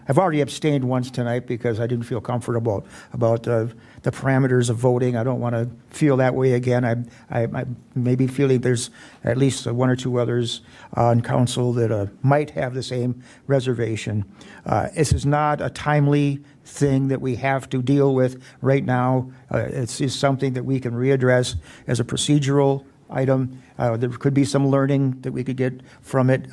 I've already abstained once tonight because I didn't feel comfortable about the parameters of voting. I don't want to feel that way again. I may be feeling there's at least one or two others on council that might have the same reservation. This is not a timely thing that we have to deal with right now. It's something that we can readdress as a procedural item. There could be some learning that we could get from it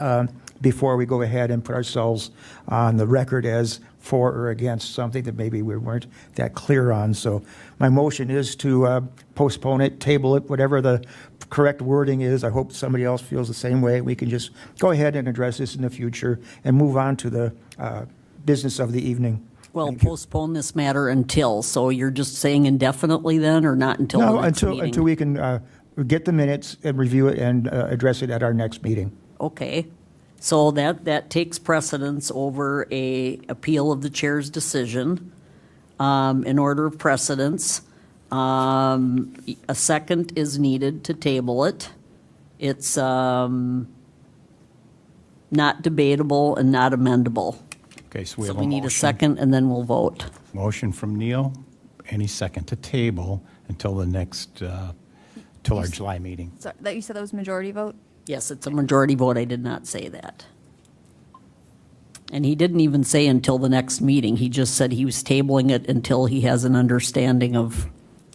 before we go ahead and put ourselves on the record as for or against something that maybe we weren't that clear on. So my motion is to postpone it, table it, whatever the correct wording is. I hope somebody else feels the same way. We can just go ahead and address this in the future and move on to the business of the evening. Well, postpone this matter until, so you're just saying indefinitely then, or not until the next meeting? Until we can get the minutes and review it and address it at our next meeting. Okay. So that takes precedence over a appeal of the chair's decision. In order of precedence, a second is needed to table it. It's not debatable and not amendable. Okay, so we So have a we need a motion. second, and then we'll vote. Motion from Neal, any second to table until the next, till our July meeting. So that you said that was majority vote? Yes, it's a majority vote. I did not say that. And he didn't even say until the next meeting. He just said he was tabling it until he has an understanding of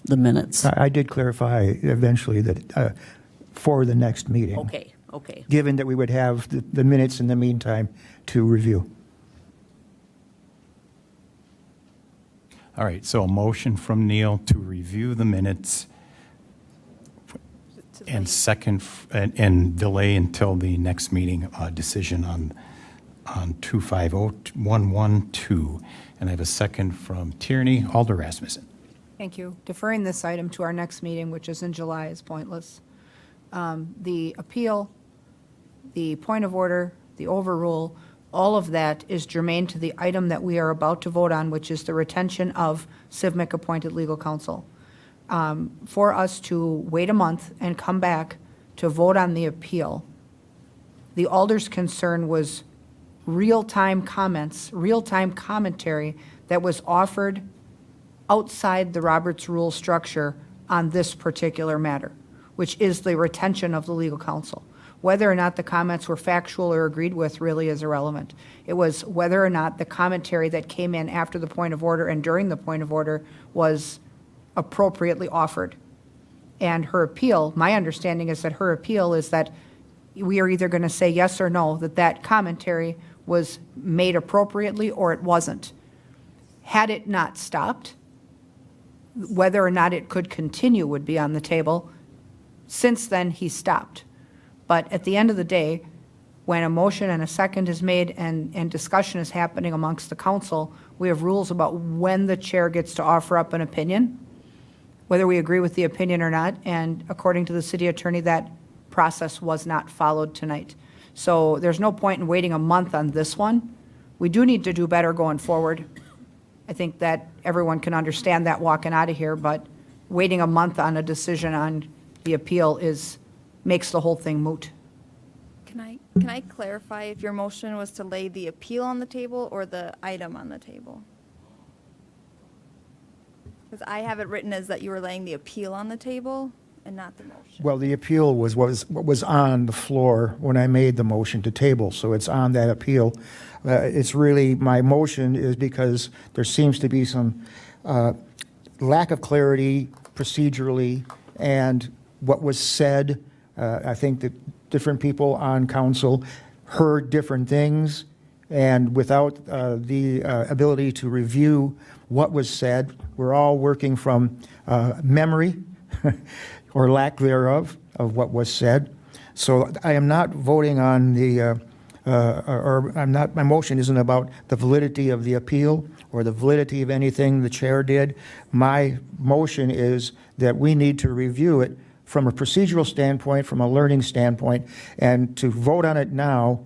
the minutes. I did clarify eventually that for the next meeting. Okay, okay. Given that we would have the minutes in the meantime to review. All right, so a motion from Neil to review the minutes and second, and delay until the next meeting, decision on 250112. And I have a second from Tierney. Alder Rasmussen. Thank you. Deferring this item to our next meeting, which is in July, is pointless. The appeal, the point of order, the overrule, all of that is germane to the item that we are about to vote on, which is the retention of CIVMIC-appointed legal counsel. For us to wait a month and come back to vote on the appeal, the Alder's concern was real-time comments, real-time commentary that was offered outside the Roberts Rule structure on this particular matter, which is the retention of the legal counsel. Whether or not the comments were factual or agreed with really is irrelevant. It was whether or not the commentary that came in after the point of order and during the point of order was appropriately offered. And her appeal, my understanding is that her appeal is that we are either going to say yes or no, that that commentary was made appropriately or it wasn't. Had it not stopped, whether or not it could continue would be on the table. Since then, he stopped. But at the end of the day, when a motion and a second is made and discussion is happening amongst the council, we have rules about when the chair gets to offer up an opinion, whether we agree with the opinion or not, and according to the city attorney, that process was not followed tonight. So there's no point in waiting a month on this one. We do need to do better going forward. I think that everyone can understand that walking out of here, but waiting a month on a decision on the appeal makes the whole thing moot. Can I clarify if your motion was to lay the appeal on the table or the item on the table? Because I have it written as that you were laying the appeal on the table and not the motion. Well, the appeal was what was on the floor when I made the motion to table, so it's on that appeal. It's really, my motion is because there seems to be some lack of clarity procedurally, and what was said, I think that different people on council heard different things, and without the ability to review what was said, we're all working from memory or lack thereof of what was said. So I am not voting on the, my motion isn't about the validity of the appeal or the validity of anything the chair did. My motion is that we need to review it from a procedural standpoint, from a learning standpoint, and to vote on it now,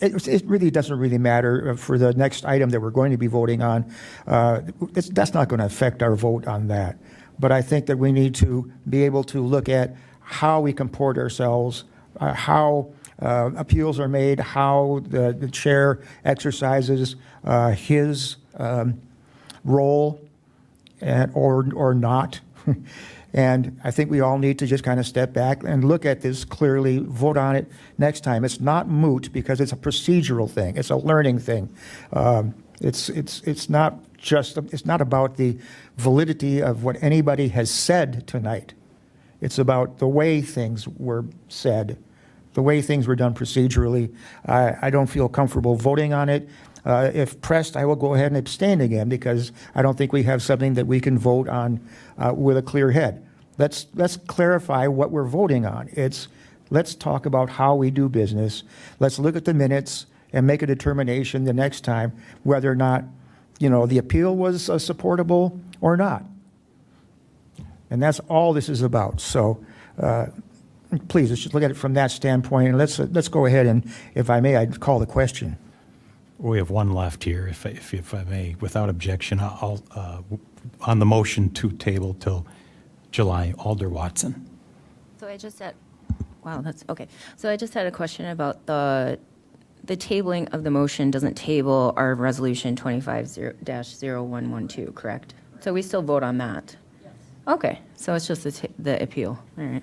it really doesn't really matter for the next item that we're going to be voting on. That's not going to affect our vote on that. But I think that we need to be able to look at how we comport ourselves, how appeals are made, how the chair exercises his role or not. And I think we all need to just kind of step back and look at this clearly, vote on it next time. It's not moot because it's a procedural thing. It's a learning thing. It's not about the validity of what anybody has said tonight. It's about the way things were said, the way things were done procedurally. I don't feel comfortable voting on it. If pressed, I will go ahead and abstain again because I don't think we have something that we can vote on with a clear head. Let's clarify what we're voting on. Let's talk about how we do business. Let's look at the minutes and make a determination the next time whether or not, the appeal was supportable or not. And that's all this is about. So please, let's just look at it from that standpoint. And let's go ahead and, if I may, I'd call the question. We have one left here, if I may, without objection. I'll on the motion to table till July. Alder Watson. So I just had, wow, that's okay. So I just had a question about the tabling of the motion doesn't table our resolution 25-0112, correct? So we still vote on that? Yes. Okay, so it's just the appeal, all right.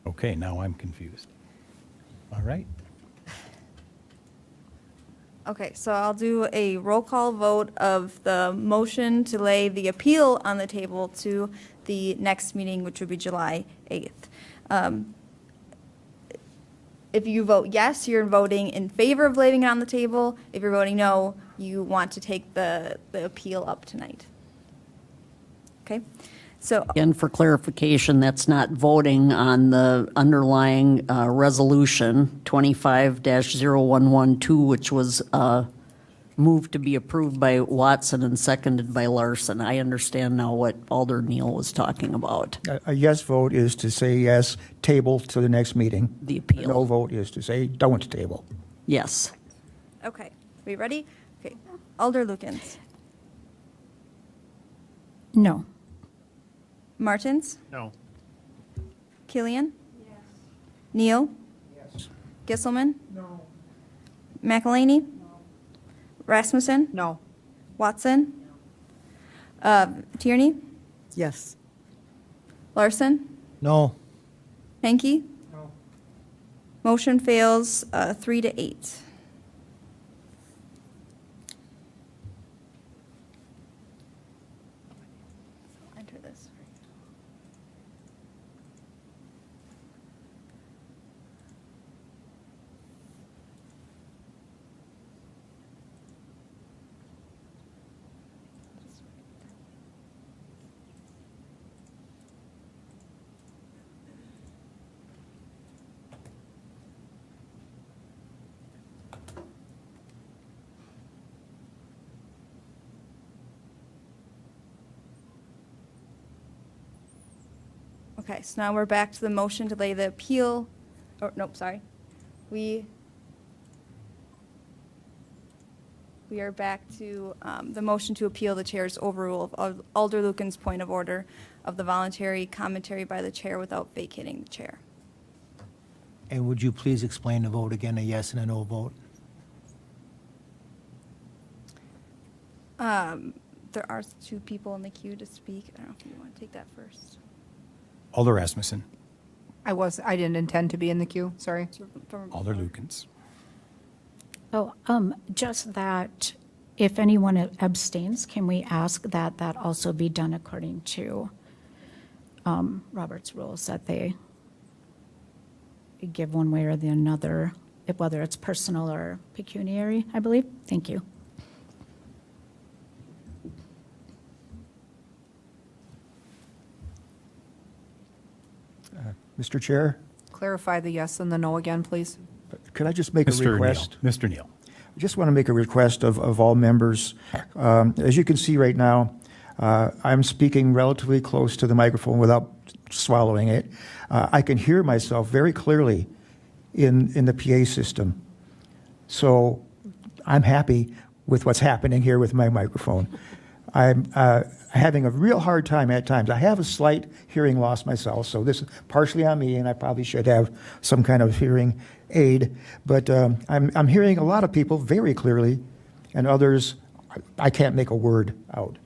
Okay, now I'm confused. All right. Okay, so I'll do a roll call vote of the motion to lay the appeal on the table to the next meeting, which would be July 8th. If you vote yes, you're voting in favor of leaving it on the table. If you're voting no, you want to take the appeal up tonight. Okay? So, Again, for clarification, that's not voting on the underlying resolution 25-0112, which was moved to be approved by Watson and seconded by Larson. I understand now what Alder Neal was talking about. A yes vote is to say yes, table to the next meeting. The A appeal. no vote is to say don't table. Yes. okay, we ready? Okay, Alder Lukens. No. Martins? No. Killian? Yes. Neal? Yes. Gisselman? No. McElhaney? No. Rasmussen? No. Watson? Tierney? Yes. Larson? No. Hanky? No. Motion fails 3-8. Enter this. Okay, so now we're back to the motion to lay the appeal, or, nope, sorry. We are back to the motion to appeal the chair's overrule of Alder Lucan's point of order of the voluntary commentary by the chair without vacating the chair. And would you please explain the vote again, a yes and a no vote? There are two people in the queue to speak. I don't know if you want to take that first. Alder Rasmussen, I didn't intend to be in the queue, sorry. From- Alder Lukens. Oh, just that if anyone abstains, can we ask that that also be done according to Robert's rules, that they give one way or the another, whether it's personal or pecuniary, I believe? Thank you. Mr. Chair, Clarify the yes and the no again, please. could I just make a Mr. Neal. request? Mr. Neal. I just want to make a request of all members. As you can see right now, I'm speaking relatively close to the microphone without swallowing it. I can hear myself very clearly in the PA system. So I'm happy with what's happening here with my microphone. I'm having a real hard time at times. I have a slight hearing loss myself, so this is partially on me, and I probably should have some kind of hearing aid. But I'm hearing a lot of people very clearly, and others, I can't make a word out.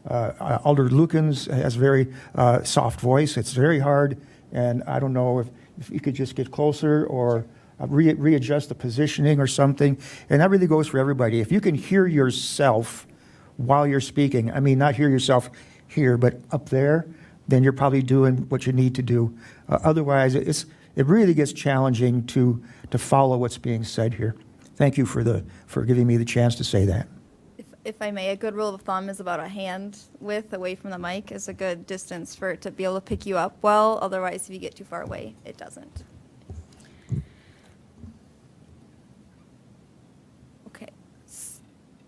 Alder Lukens has a very soft voice. It's very hard, and I don't know if you could just get closer or readjust the positioning or something. And that really goes for everybody. If you can hear yourself while you're speaking, I mean, not hear yourself here, but up there, then you're probably doing what you need to do. Otherwise, it really gets challenging to follow what's being said here. Thank you for giving me the chance to say that. If I may, a good rule of thumb is about a hand width away from the mic is a good distance for it to be able to pick you up well. Otherwise, if you get too far away, it doesn't. Okay.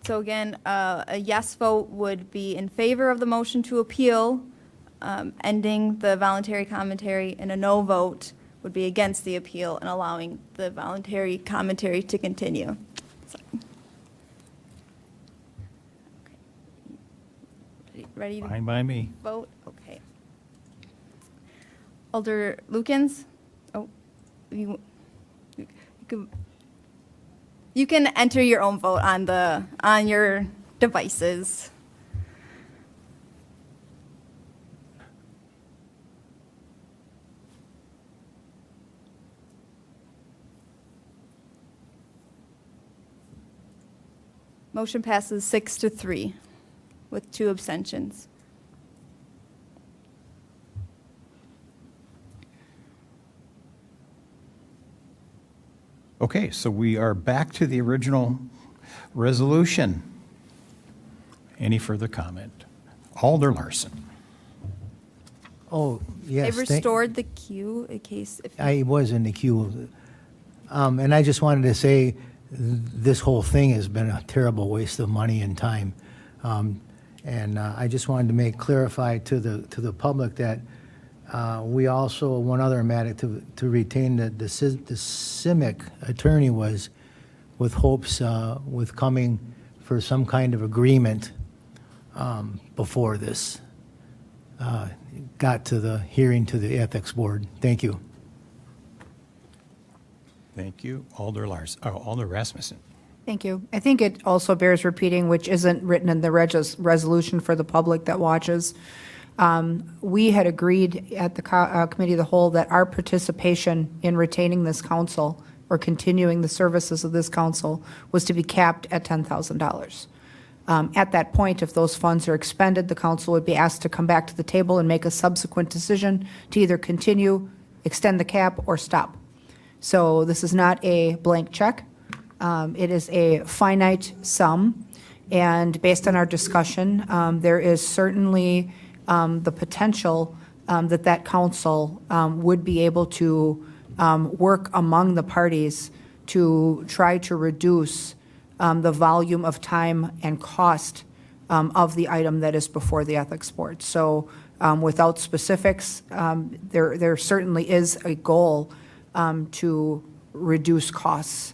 So again, a yes vote would be in favor of the motion to appeal, ending the voluntary commentary, and a no vote would be against the appeal and allowing the voluntary commentary to continue. Sorry. Ready to Fine by me. vote? Okay. Alder Lukens? Oh, you could, You can enter your own vote on your devices. Motion passes 6-3 with 2 abstentions. Okay, so we are back to the original resolution. Any further comment? Alder Larson. Oh, yes. They restored the queue in case if you I was in the queue. And I just wanted to say, this whole thing has been a terrible waste of money and time. And I just wanted to clarify to the public that we also, one other matter, to retain the CIMIC attorney was with hopes with coming for some kind of agreement before this got to the hearing to the ethics board. Thank you. Thank you. Alder Rasmussen. Thank you. I think it also bears repeating, which isn't written in the resolution for the public that watches. We had agreed at the Committee of the Whole that our participation in retaining this council or continuing the services of this council was to be capped at $10,000. At that point, if those funds are expended, the council would be asked to come back to the table and make a subsequent decision to either continue, extend the cap, or stop. So this is not a blank check. It is a finite sum. And based on our discussion, there is certainly the potential that council would be able to work among the parties to try to reduce the volume of time and cost of the item that is before the ethics board. So without specifics, there certainly is a goal to reduce costs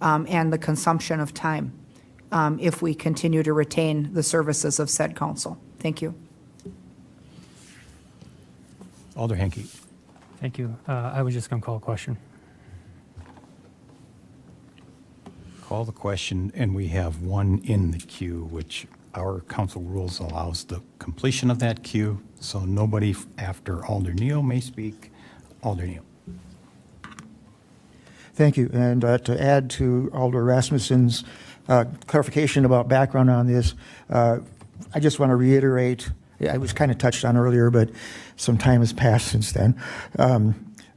and the consumption of time if we continue to retain the services of said council. Thank you. Alder Henke. Thank you. I was just going to call a question. Call the question, and we have one in the queue, which our council rules allows the completion of that queue, so nobody after Alder Neal may speak. Alder Neal. Thank you. And to add to Alder Rasmussen's clarification about background on this, I just want to reiterate, I was kind of touched on earlier, but some time has passed since then,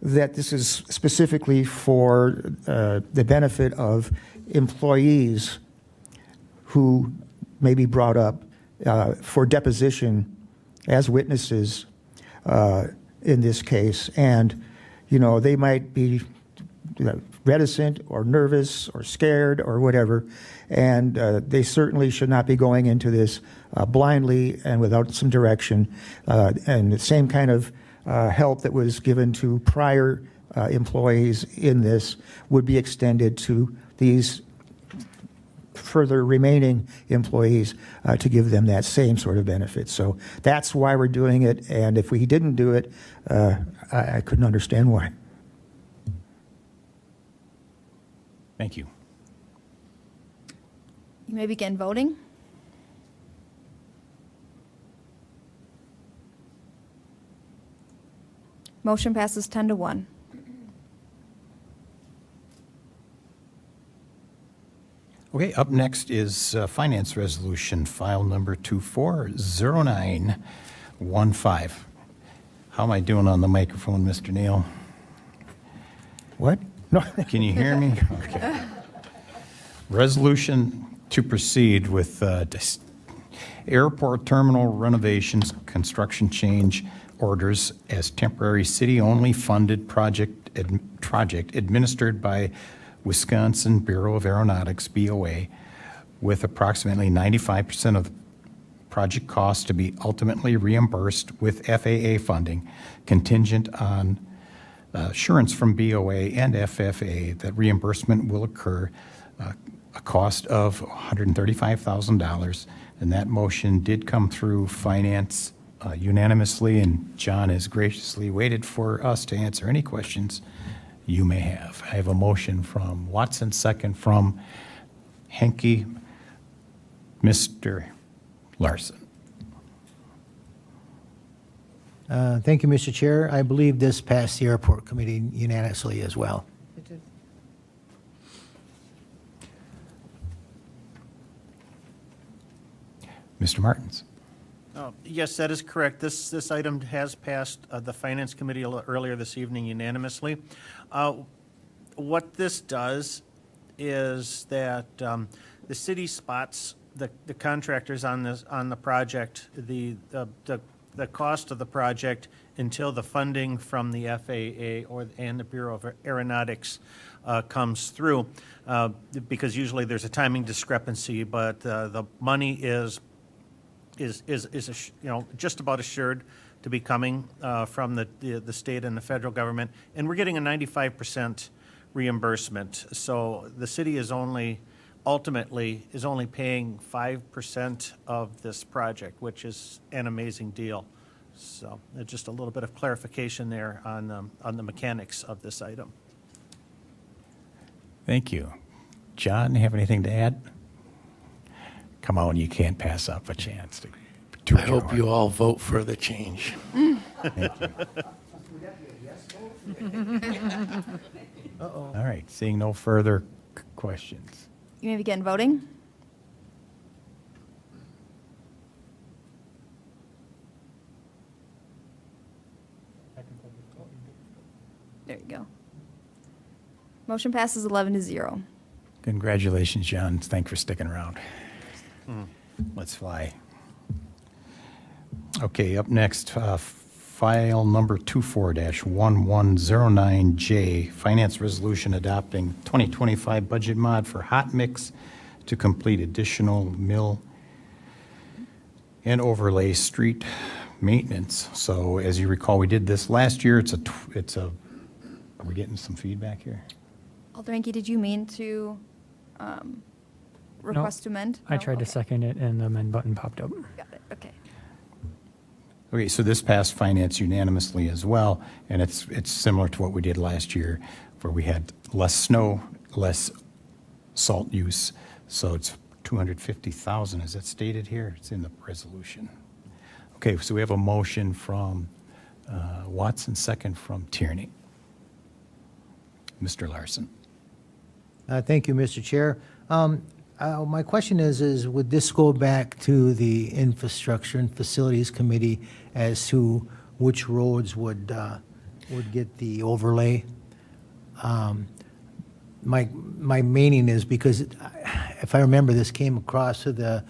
that this is specifically for the benefit of employees who may be brought up for deposition as witnesses in this case. And, you know, they might be reticent or nervous or scared or whatever, and they certainly should not be going into this blindly and without some direction. And the same kind of help that was given to prior employees in this would be extended to these further remaining employees to give them that same sort of benefit. So that's why we're doing it, and if we didn't do it, I couldn't understand why. Thank you. You may begin voting. Motion passes 10-1. Okay, up next is Finance Resolution, file number 240915. How am I doing on the microphone, Mr. Neal? What? No. Can you hear me? Okay. Resolution to proceed with airport terminal renovations, construction change orders as temporary city-only funded project administered by Wisconsin Bureau of Aeronautics, BOA, with approximately 95% of the project costs to be ultimately reimbursed with FAA funding, contingent on assurance from BOA and FFA that reimbursement will occur, a cost of $135,000. And that motion did come through Finance unanimously, and John has graciously waited for us to answer any questions You may have. I have a motion from Watson, second from Henke. Mr. Larson. Thank you, Mr. Chair. I believe this passed the airport committee unanimously as well. Mr. Martins. Yes, that is correct. This item has passed the Finance Committee earlier this evening unanimously. What this does is that the city spots the contractors on the project, the cost of the project until the funding from the FAA and the Bureau of Aeronautics comes through, because usually there's a timing discrepancy, but the money is just about assured to be coming from the state and the federal government, and we're getting a 95% reimbursement. So the city is ultimately only paying 5% of this project, which is an amazing deal. So just a little bit of clarification there on the mechanics of this item. Thank you. John, have anything to add? Come on, you can't pass up a chance to I hope you all vote for the change. All right, seeing no further questions. You may begin voting. There you go. Motion passes 11-0. Congratulations, John. Thanks for sticking around. Let's fly. Okay, up next, file number 24-1109J, Finance Resolution adopting 2025 budget mod for hot mix to complete additional mill and overlay street maintenance. So as you recall, we did this last year. Are we getting some feedback here? Alder Henke, did you mean to request to amend? I No? tried to Okay. second it and the amend button popped up. Got it, okay. Okay, so this passed finance unanimously as well, and it's similar to what we did last year, where we had less snow, less salt use. So it's 250,000, is that stated here? It's in the resolution. Okay, so we have a motion from Watson, second from Tierney. Mr. Larson. Thank you, Mr. Chair. My question is would this go back to the Infrastructure and Facilities Committee as to which roads would get the overlay? My meaning is because if I remember, this came across to the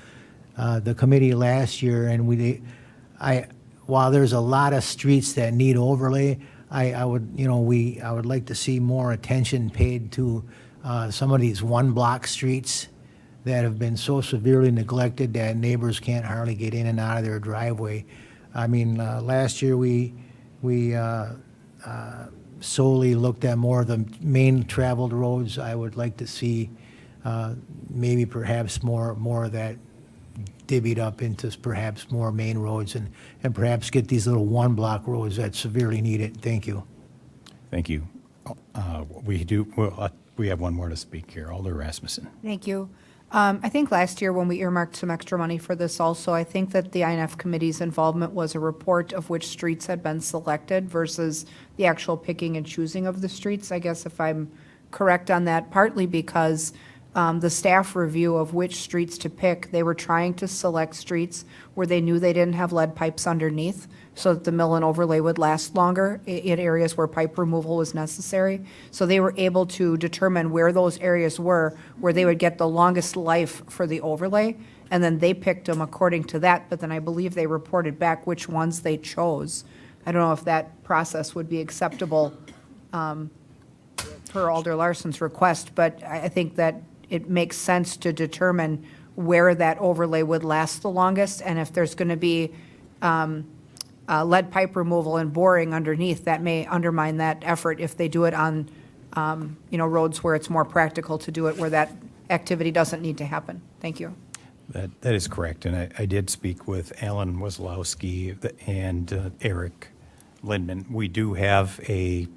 committee last year, and while there's a lot of streets that need overlay, I would like to see more attention paid to some of these one-block streets that have been so severely neglected that neighbors can't hardly get in and out of their driveway. I mean, last year we solely looked at more of the main traveled roads. I would like to see maybe perhaps more of that divvied up into perhaps more main roads and perhaps get these little one-block roads that severely need it. Thank you. Thank you. We have one more to speak here. Alder Rasmussen. Thank you. I think last year when we earmarked some extra money for this also, I think that the INF committee's involvement was a report of which streets had been selected versus the actual picking and choosing of the streets, I guess if I'm correct on that, partly because the staff review of which streets to pick, they were trying to select streets where they knew they didn't have lead pipes underneath so that the mill and overlay would last longer in areas where pipe removal was necessary. So they were able to determine where those areas were, where they would get the longest life for the overlay, and then they picked them according to that, but then I believe they reported back which ones they chose. I don't know if that process would be acceptable per Alder Larson's request, but I think that it makes sense to determine where that overlay would last the longest, and if there's going to be lead pipe removal and boring underneath, that may undermine that effort if they do it on, roads where it's more practical to do it, where that activity doesn't need to happen. Thank you. That is correct, and I did speak with Alan Wazlowski and Eric Lindman. We do have a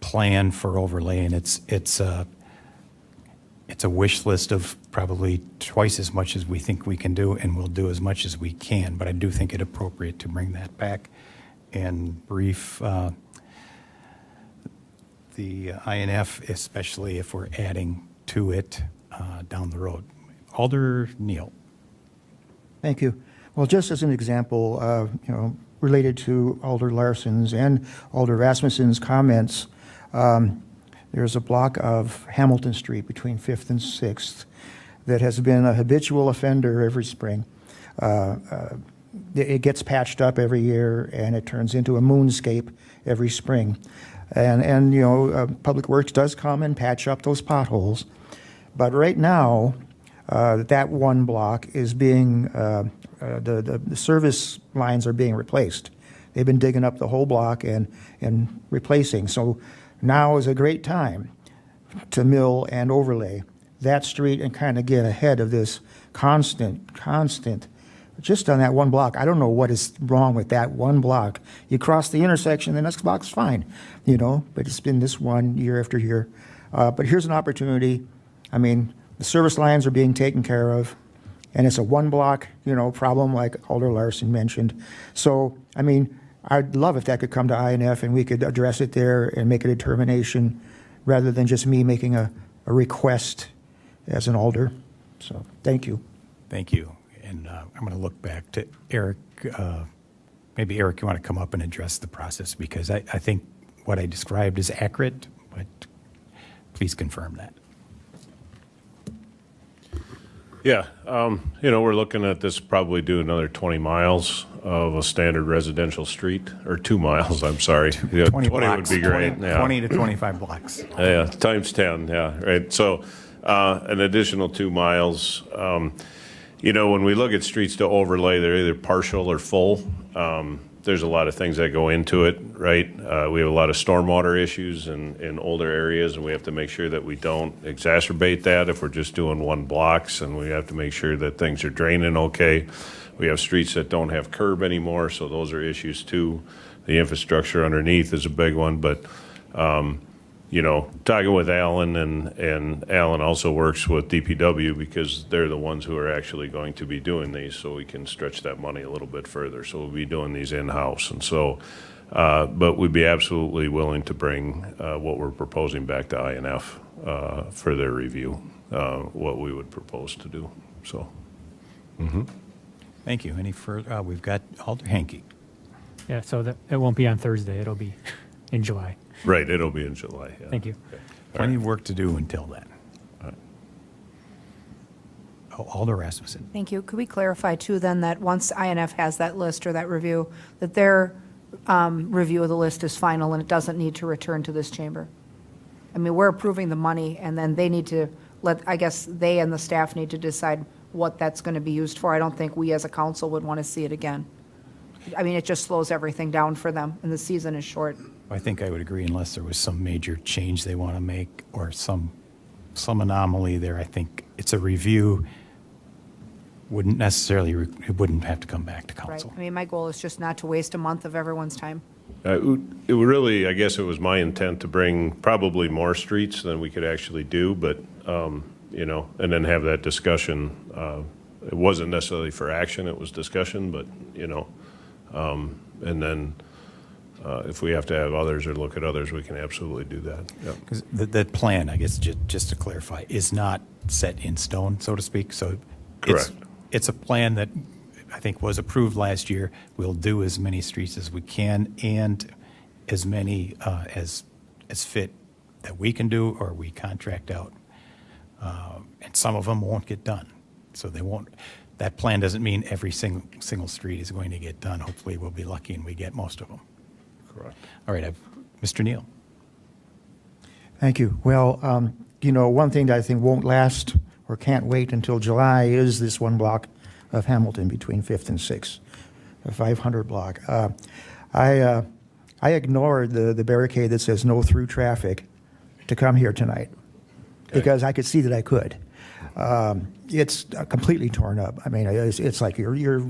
plan for overlay, and it's a wish list of probably twice as much as we think we can do, and we'll do as much as we can. But I do think it appropriate to bring that back and brief the INF, especially if we're adding to it down the road. Alder Neal. Thank you. Well, just as an example, related to Alder Larson's and Alder Rasmussen's comments, there's a block of Hamilton Street between 5th and 6th that has been a habitual offender every spring. It gets patched up every year, and it turns into a moonscape every spring. And Public Works does come and patch up those potholes. But right now, that one block is being, the service lines are being replaced. They've been digging up the whole block and replacing. So now is a great time to mill and overlay that street and kind of get ahead of this constant, just on that one block. I don't know what is wrong with that one block. You cross the intersection, the next block's fine, but it's been this one year after year. But here's an opportunity. I mean, the service lines are being taken care of, and it's a one block, problem like Alder Larson mentioned. So, I mean, I'd love if that could come to INF and we could address it there and make a determination rather than just me making a request as an alder. So, thank you. Thank you. And I'm going to look back to Eric. Maybe Eric, you want to come up and address the process, because I think what I described is accurate, but please confirm that. Yeah, we're looking at this, probably do another 20 miles of a standard residential street, or 2 miles, I'm sorry. 20 blocks, would be great. 20 to 25 blocks. Yeah, times 10, yeah, right. So an additional 2 miles. When we look at streets to overlay, they're either partial or full. There's a lot of things that go into it, right? We have a lot of stormwater issues in older areas, and we have to make sure that we don't exacerbate that if we're just doing one blocks, and we have to make sure that things are draining okay. We have streets that don't have curb anymore, so those are issues too. The infrastructure underneath is a big one, but talking with Alan, and Alan also works with DPW because they're the ones who are actually going to be doing these, so we can stretch that money a little bit further. So we'll be doing these in-house. And so, but we'd be absolutely willing to bring what we're proposing back to INF for their review, what we would propose to do. So. Thank you. Any further? We've got Alder Hanke. Yeah, so it won't be on Thursday. It'll be in July. Right, it'll be in July. Yeah. Thank you. Okay. Plenty of work to do until then. Alder Rasmussen. Thank you. Could we clarify too then that once INF has that list or that review, that their review of the list is final and it doesn't need to return to this chamber? I mean, we're approving the money, and then they need to I guess they and the staff need to decide what that's going to be used for. I don't think we as a council would want to see it again. I mean, it just slows everything down for them, and the season is short. I think I would agree, unless there was some major change they want to make or some anomaly there. I think it's a review. Wouldn't necessarily, it wouldn't have to come back to Right. council. I mean, my goal is just not to waste a month of everyone's time. It would really, I guess it was my intent to bring probably more streets than we could actually do, but, and then have that discussion. It wasn't necessarily for action, it was discussion, but, and then if we have to have others or look at others, we can absolutely do that. Yep. Because the plan, I guess, just to clarify, is not set in stone, so to speak. So Correct. It's a plan that I think was approved last year. We'll do as many streets as we can, and as many as fit that we can do or we contract out. And some of them won't get done. So they won't. That plan doesn't mean every single street is going to get done. Hopefully we'll be lucky and we get most of them. Correct. All right, Mr. Neal. Thank you. Well, one thing that I think won't last or can't wait until July is this one block of Hamilton between 5th and 6th, the 500 block. I ignored the barricade that says no through traffic to come here tonight because I could see that I could. It's completely torn up. I mean, it's like you're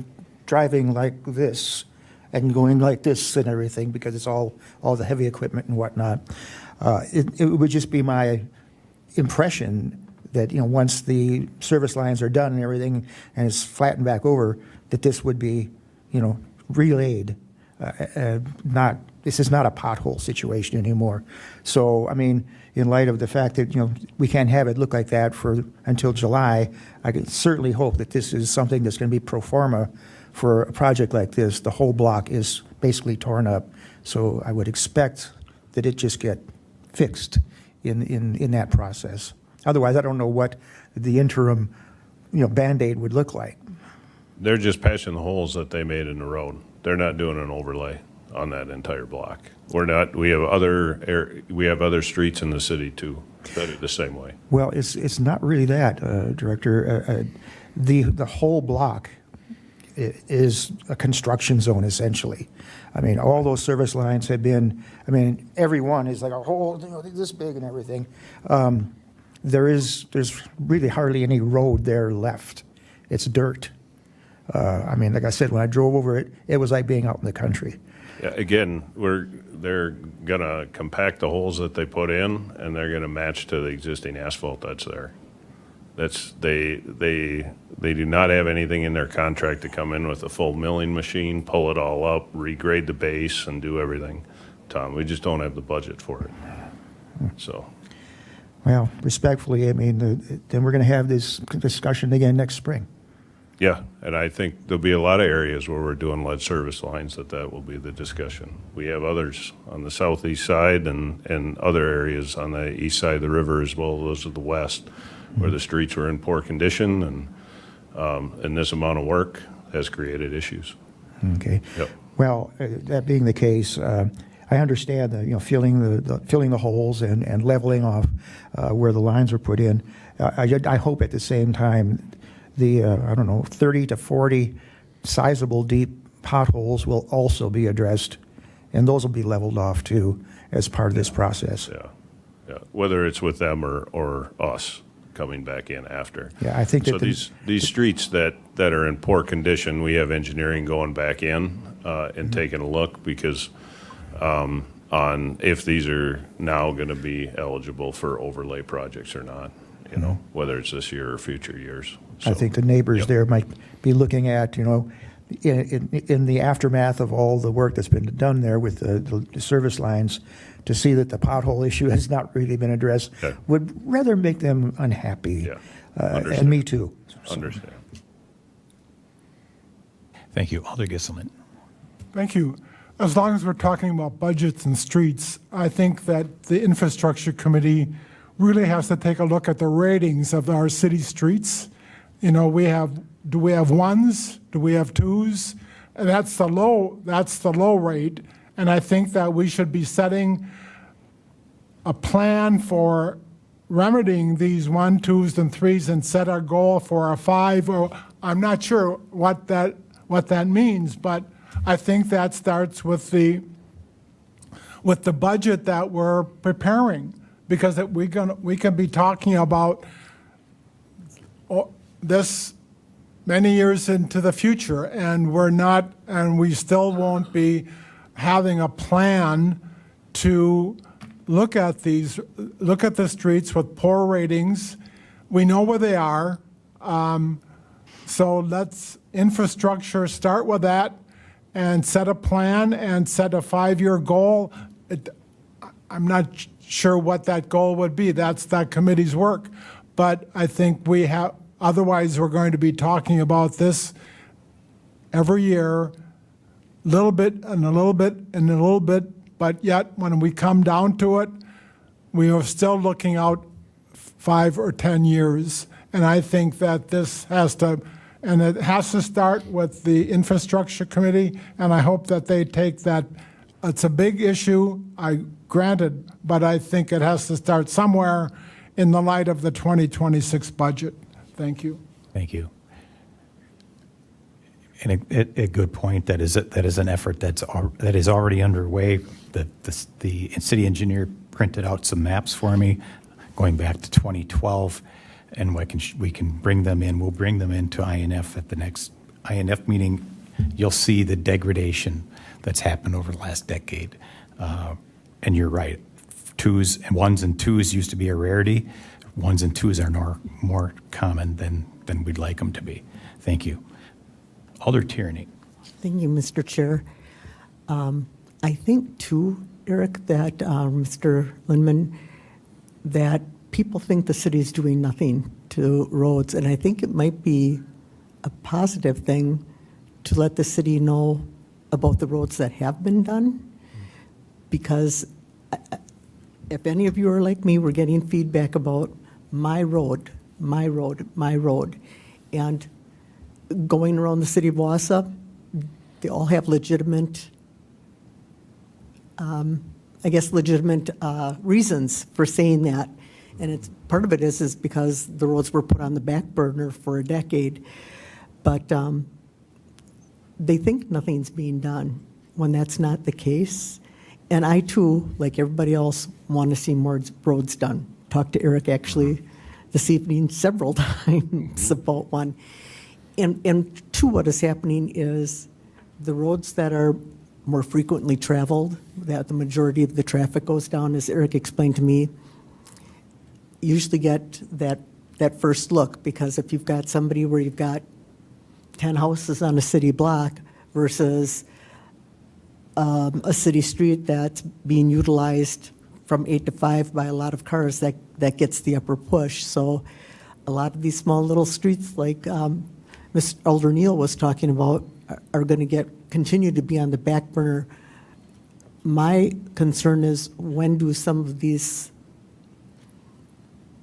driving like this and going like this and everything because it's all the heavy equipment and whatnot. It would just be my impression that, once the service lines are done and everything and it's flattened back over, that this would be, relayed. This is not a pothole situation anymore. So, I mean, in light of the fact that, we can't have it look like that until July, I can certainly hope that this is something that's going to be pro forma for a project like this. The whole block is basically torn up. So I would expect that it just get fixed in that process. Otherwise, I don't know what the interim, Band-Aid would look like. They're just patching the holes that they made in the road. They're not doing an overlay on that entire block. We have other streets in the city too that are the same way. Well, it's not really that, Director. The whole block is a construction zone essentially. I mean, all those service lines have been. I mean, every one is like a hole, this big and everything. There's really hardly any road there left. It's dirt. I mean, like I said, when I drove over it, it was like being out in the country. Yeah, again, they're gonna compact the holes that they put in, and they're gonna match to the existing asphalt that's there. They do not have anything in their contract to come in with a full milling machine, pull it all up, regrade the base, and do everything. Tom, we just don't have the budget for it. So. Well, respectfully, I mean, then we're going to have this discussion again next spring. Yeah, and I think there'll be a lot of areas where we're doing lead service lines that will be the discussion. We have others on the southeast side and other areas on the east side of the river as well, those of the west, where the streets were in poor condition, and this amount of work has created issues. Okay. Yep. Well, that being the case, I understand that, filling the holes and leveling off where the lines were put in. I hope at the same time the 30 to 40 sizable deep potholes will also be addressed, and those will be leveled off too as part of this process. Yeah. Whether it's with them or us coming back in after. Yeah, I think that these streets that are in poor condition, we have engineering going back in and taking a look because on if these are now going to be eligible for overlay projects or not, whether it's this year or future years. So, I think the neighbors there might be looking at, in the aftermath of all the work that's been done there with the service lines, to see that the pothole issue has not really been addressed would rather make them unhappy. Yeah. And me too. Understand. Thank you. Alder Gisselman. Thank you. As long as we're talking about budgets and streets, I think that the Infrastructure Committee really has to take a look at the ratings of our city streets. Do we have ones? Do we have twos? And that's the low rate. And I think that we should be setting a plan for remedying these 1, 2s, and 3s and set our goal for a 5. Or I'm not sure what that means, but I think that starts with the budget that we're preparing, because we can be talking about this many years into the future, and we still won't be having a plan to look at the streets with poor ratings. We know where they are, so let's infrastructure start with that and set a plan and set a 5-year goal. I'm not sure what that goal would be. That's that committee's work. But I think otherwise we're going to be talking about this every year, little bit and a little bit and a little bit, but yet when we come down to it, we are still looking out 5 or 10 years. And I think that this has to start with the Infrastructure Committee, and I hope that they take that. It's a big issue, granted, but I think it has to start somewhere in the light of the 2026 budget. Thank you. Thank you. And a good point. That is an effort that is already underway. The city engineer printed out some maps for me going back to 2012, and we can bring them in. We'll bring them into INF at the next INF meeting you'll see the degradation that's happened over the last decade. And you're right, ones and twos used to be a rarity. Ones and twos are more common than we'd like them to be. Thank you. Alder Tierney. Thank you, Mr. Chair. I think too, Eric, that Mr. Lindman, that people think the city is doing nothing to roads, and I think it might be a positive thing to let the city know about the roads that have been done, because if any of you are like me, we're getting feedback about my road, my road, my road. And going around the city of Wausau, they all have legitimate, legitimate reasons for saying that. And it's, part of it is because the roads were put on the back burner for a decade. But they think nothing's being done when that's not the case. And I too, like everybody else, want to see more roads done. Talked to Eric actually this evening several times about one. And two, what is happening is the roads that are more frequently traveled, that the majority of the traffic goes down, as Eric explained to me, usually get that first look, because if you've got somebody where you've got 10 houses on a city block versus a city street that's being utilized from 8 to 5 by a lot of cars, that gets the upper push. So a lot of these small little streets, like Ms. Elder Neal was talking about, are going to continue to be on the back burner. My concern is, when do some of these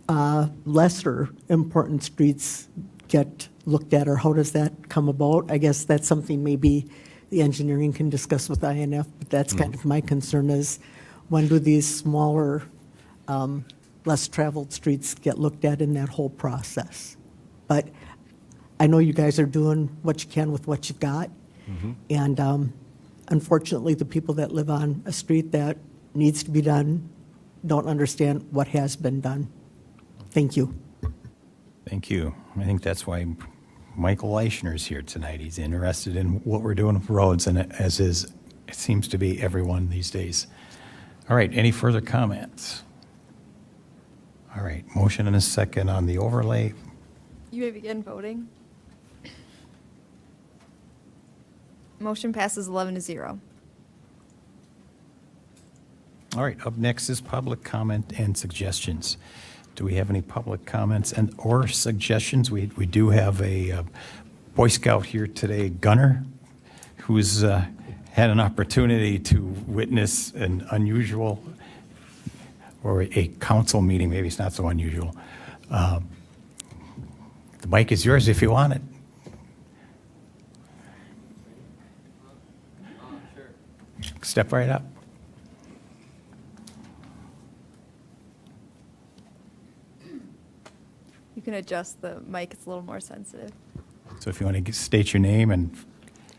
lesser important streets get looked at, or how does that come about? I guess that's something maybe the engineering can discuss with INF, but that's kind of my concern, is when do these smaller, less traveled streets get looked at in that whole process? But I know you guys are doing what you can with what you've got. And unfortunately, the people that live on a street that needs to be done don't understand what has been done. Thank you. Thank you. I think that's why Michael Eichner is here tonight. He's interested in what we're doing with roads, and it seems to be everyone these days. All right, any further comments? All right, motion and a second on the overlay. You may begin voting. Motion passes 11-0. All right, up next is public comment and suggestions. Do we have any public comments and or suggestions? We do have a Boy Scout here today, Gunner, who's had an opportunity to witness an unusual, or a council meeting. Maybe it's not so unusual. The mic is yours if you want it. Step right up. You can adjust the mic, it's a little more sensitive. So if you want to state your name and...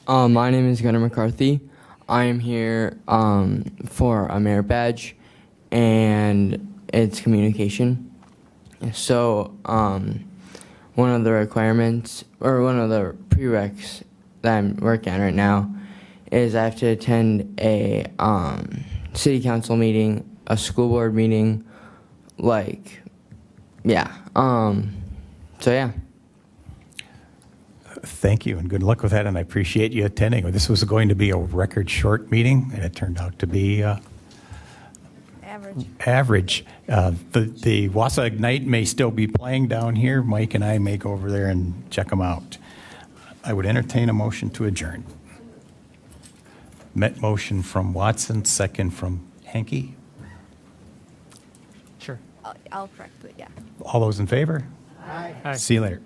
My name is Gunnar McCarthy. I am here for a merit badge, and it's communication. So one of the requirements, or one of the prereqs that I'm working on right now, is I have to attend a city council meeting, a school board meeting, so yeah. Thank you, and good luck with that, and I appreciate you attending. This was going to be a record short meeting, and it turned out to be average. The Wausau Ignite may still be playing down here. Mike and I may go over there and check them out. I would entertain a motion to adjourn. Met motion from Watson, second from Henke. Sure. I'll correct it, yeah. All those in favor? Aye. See you later.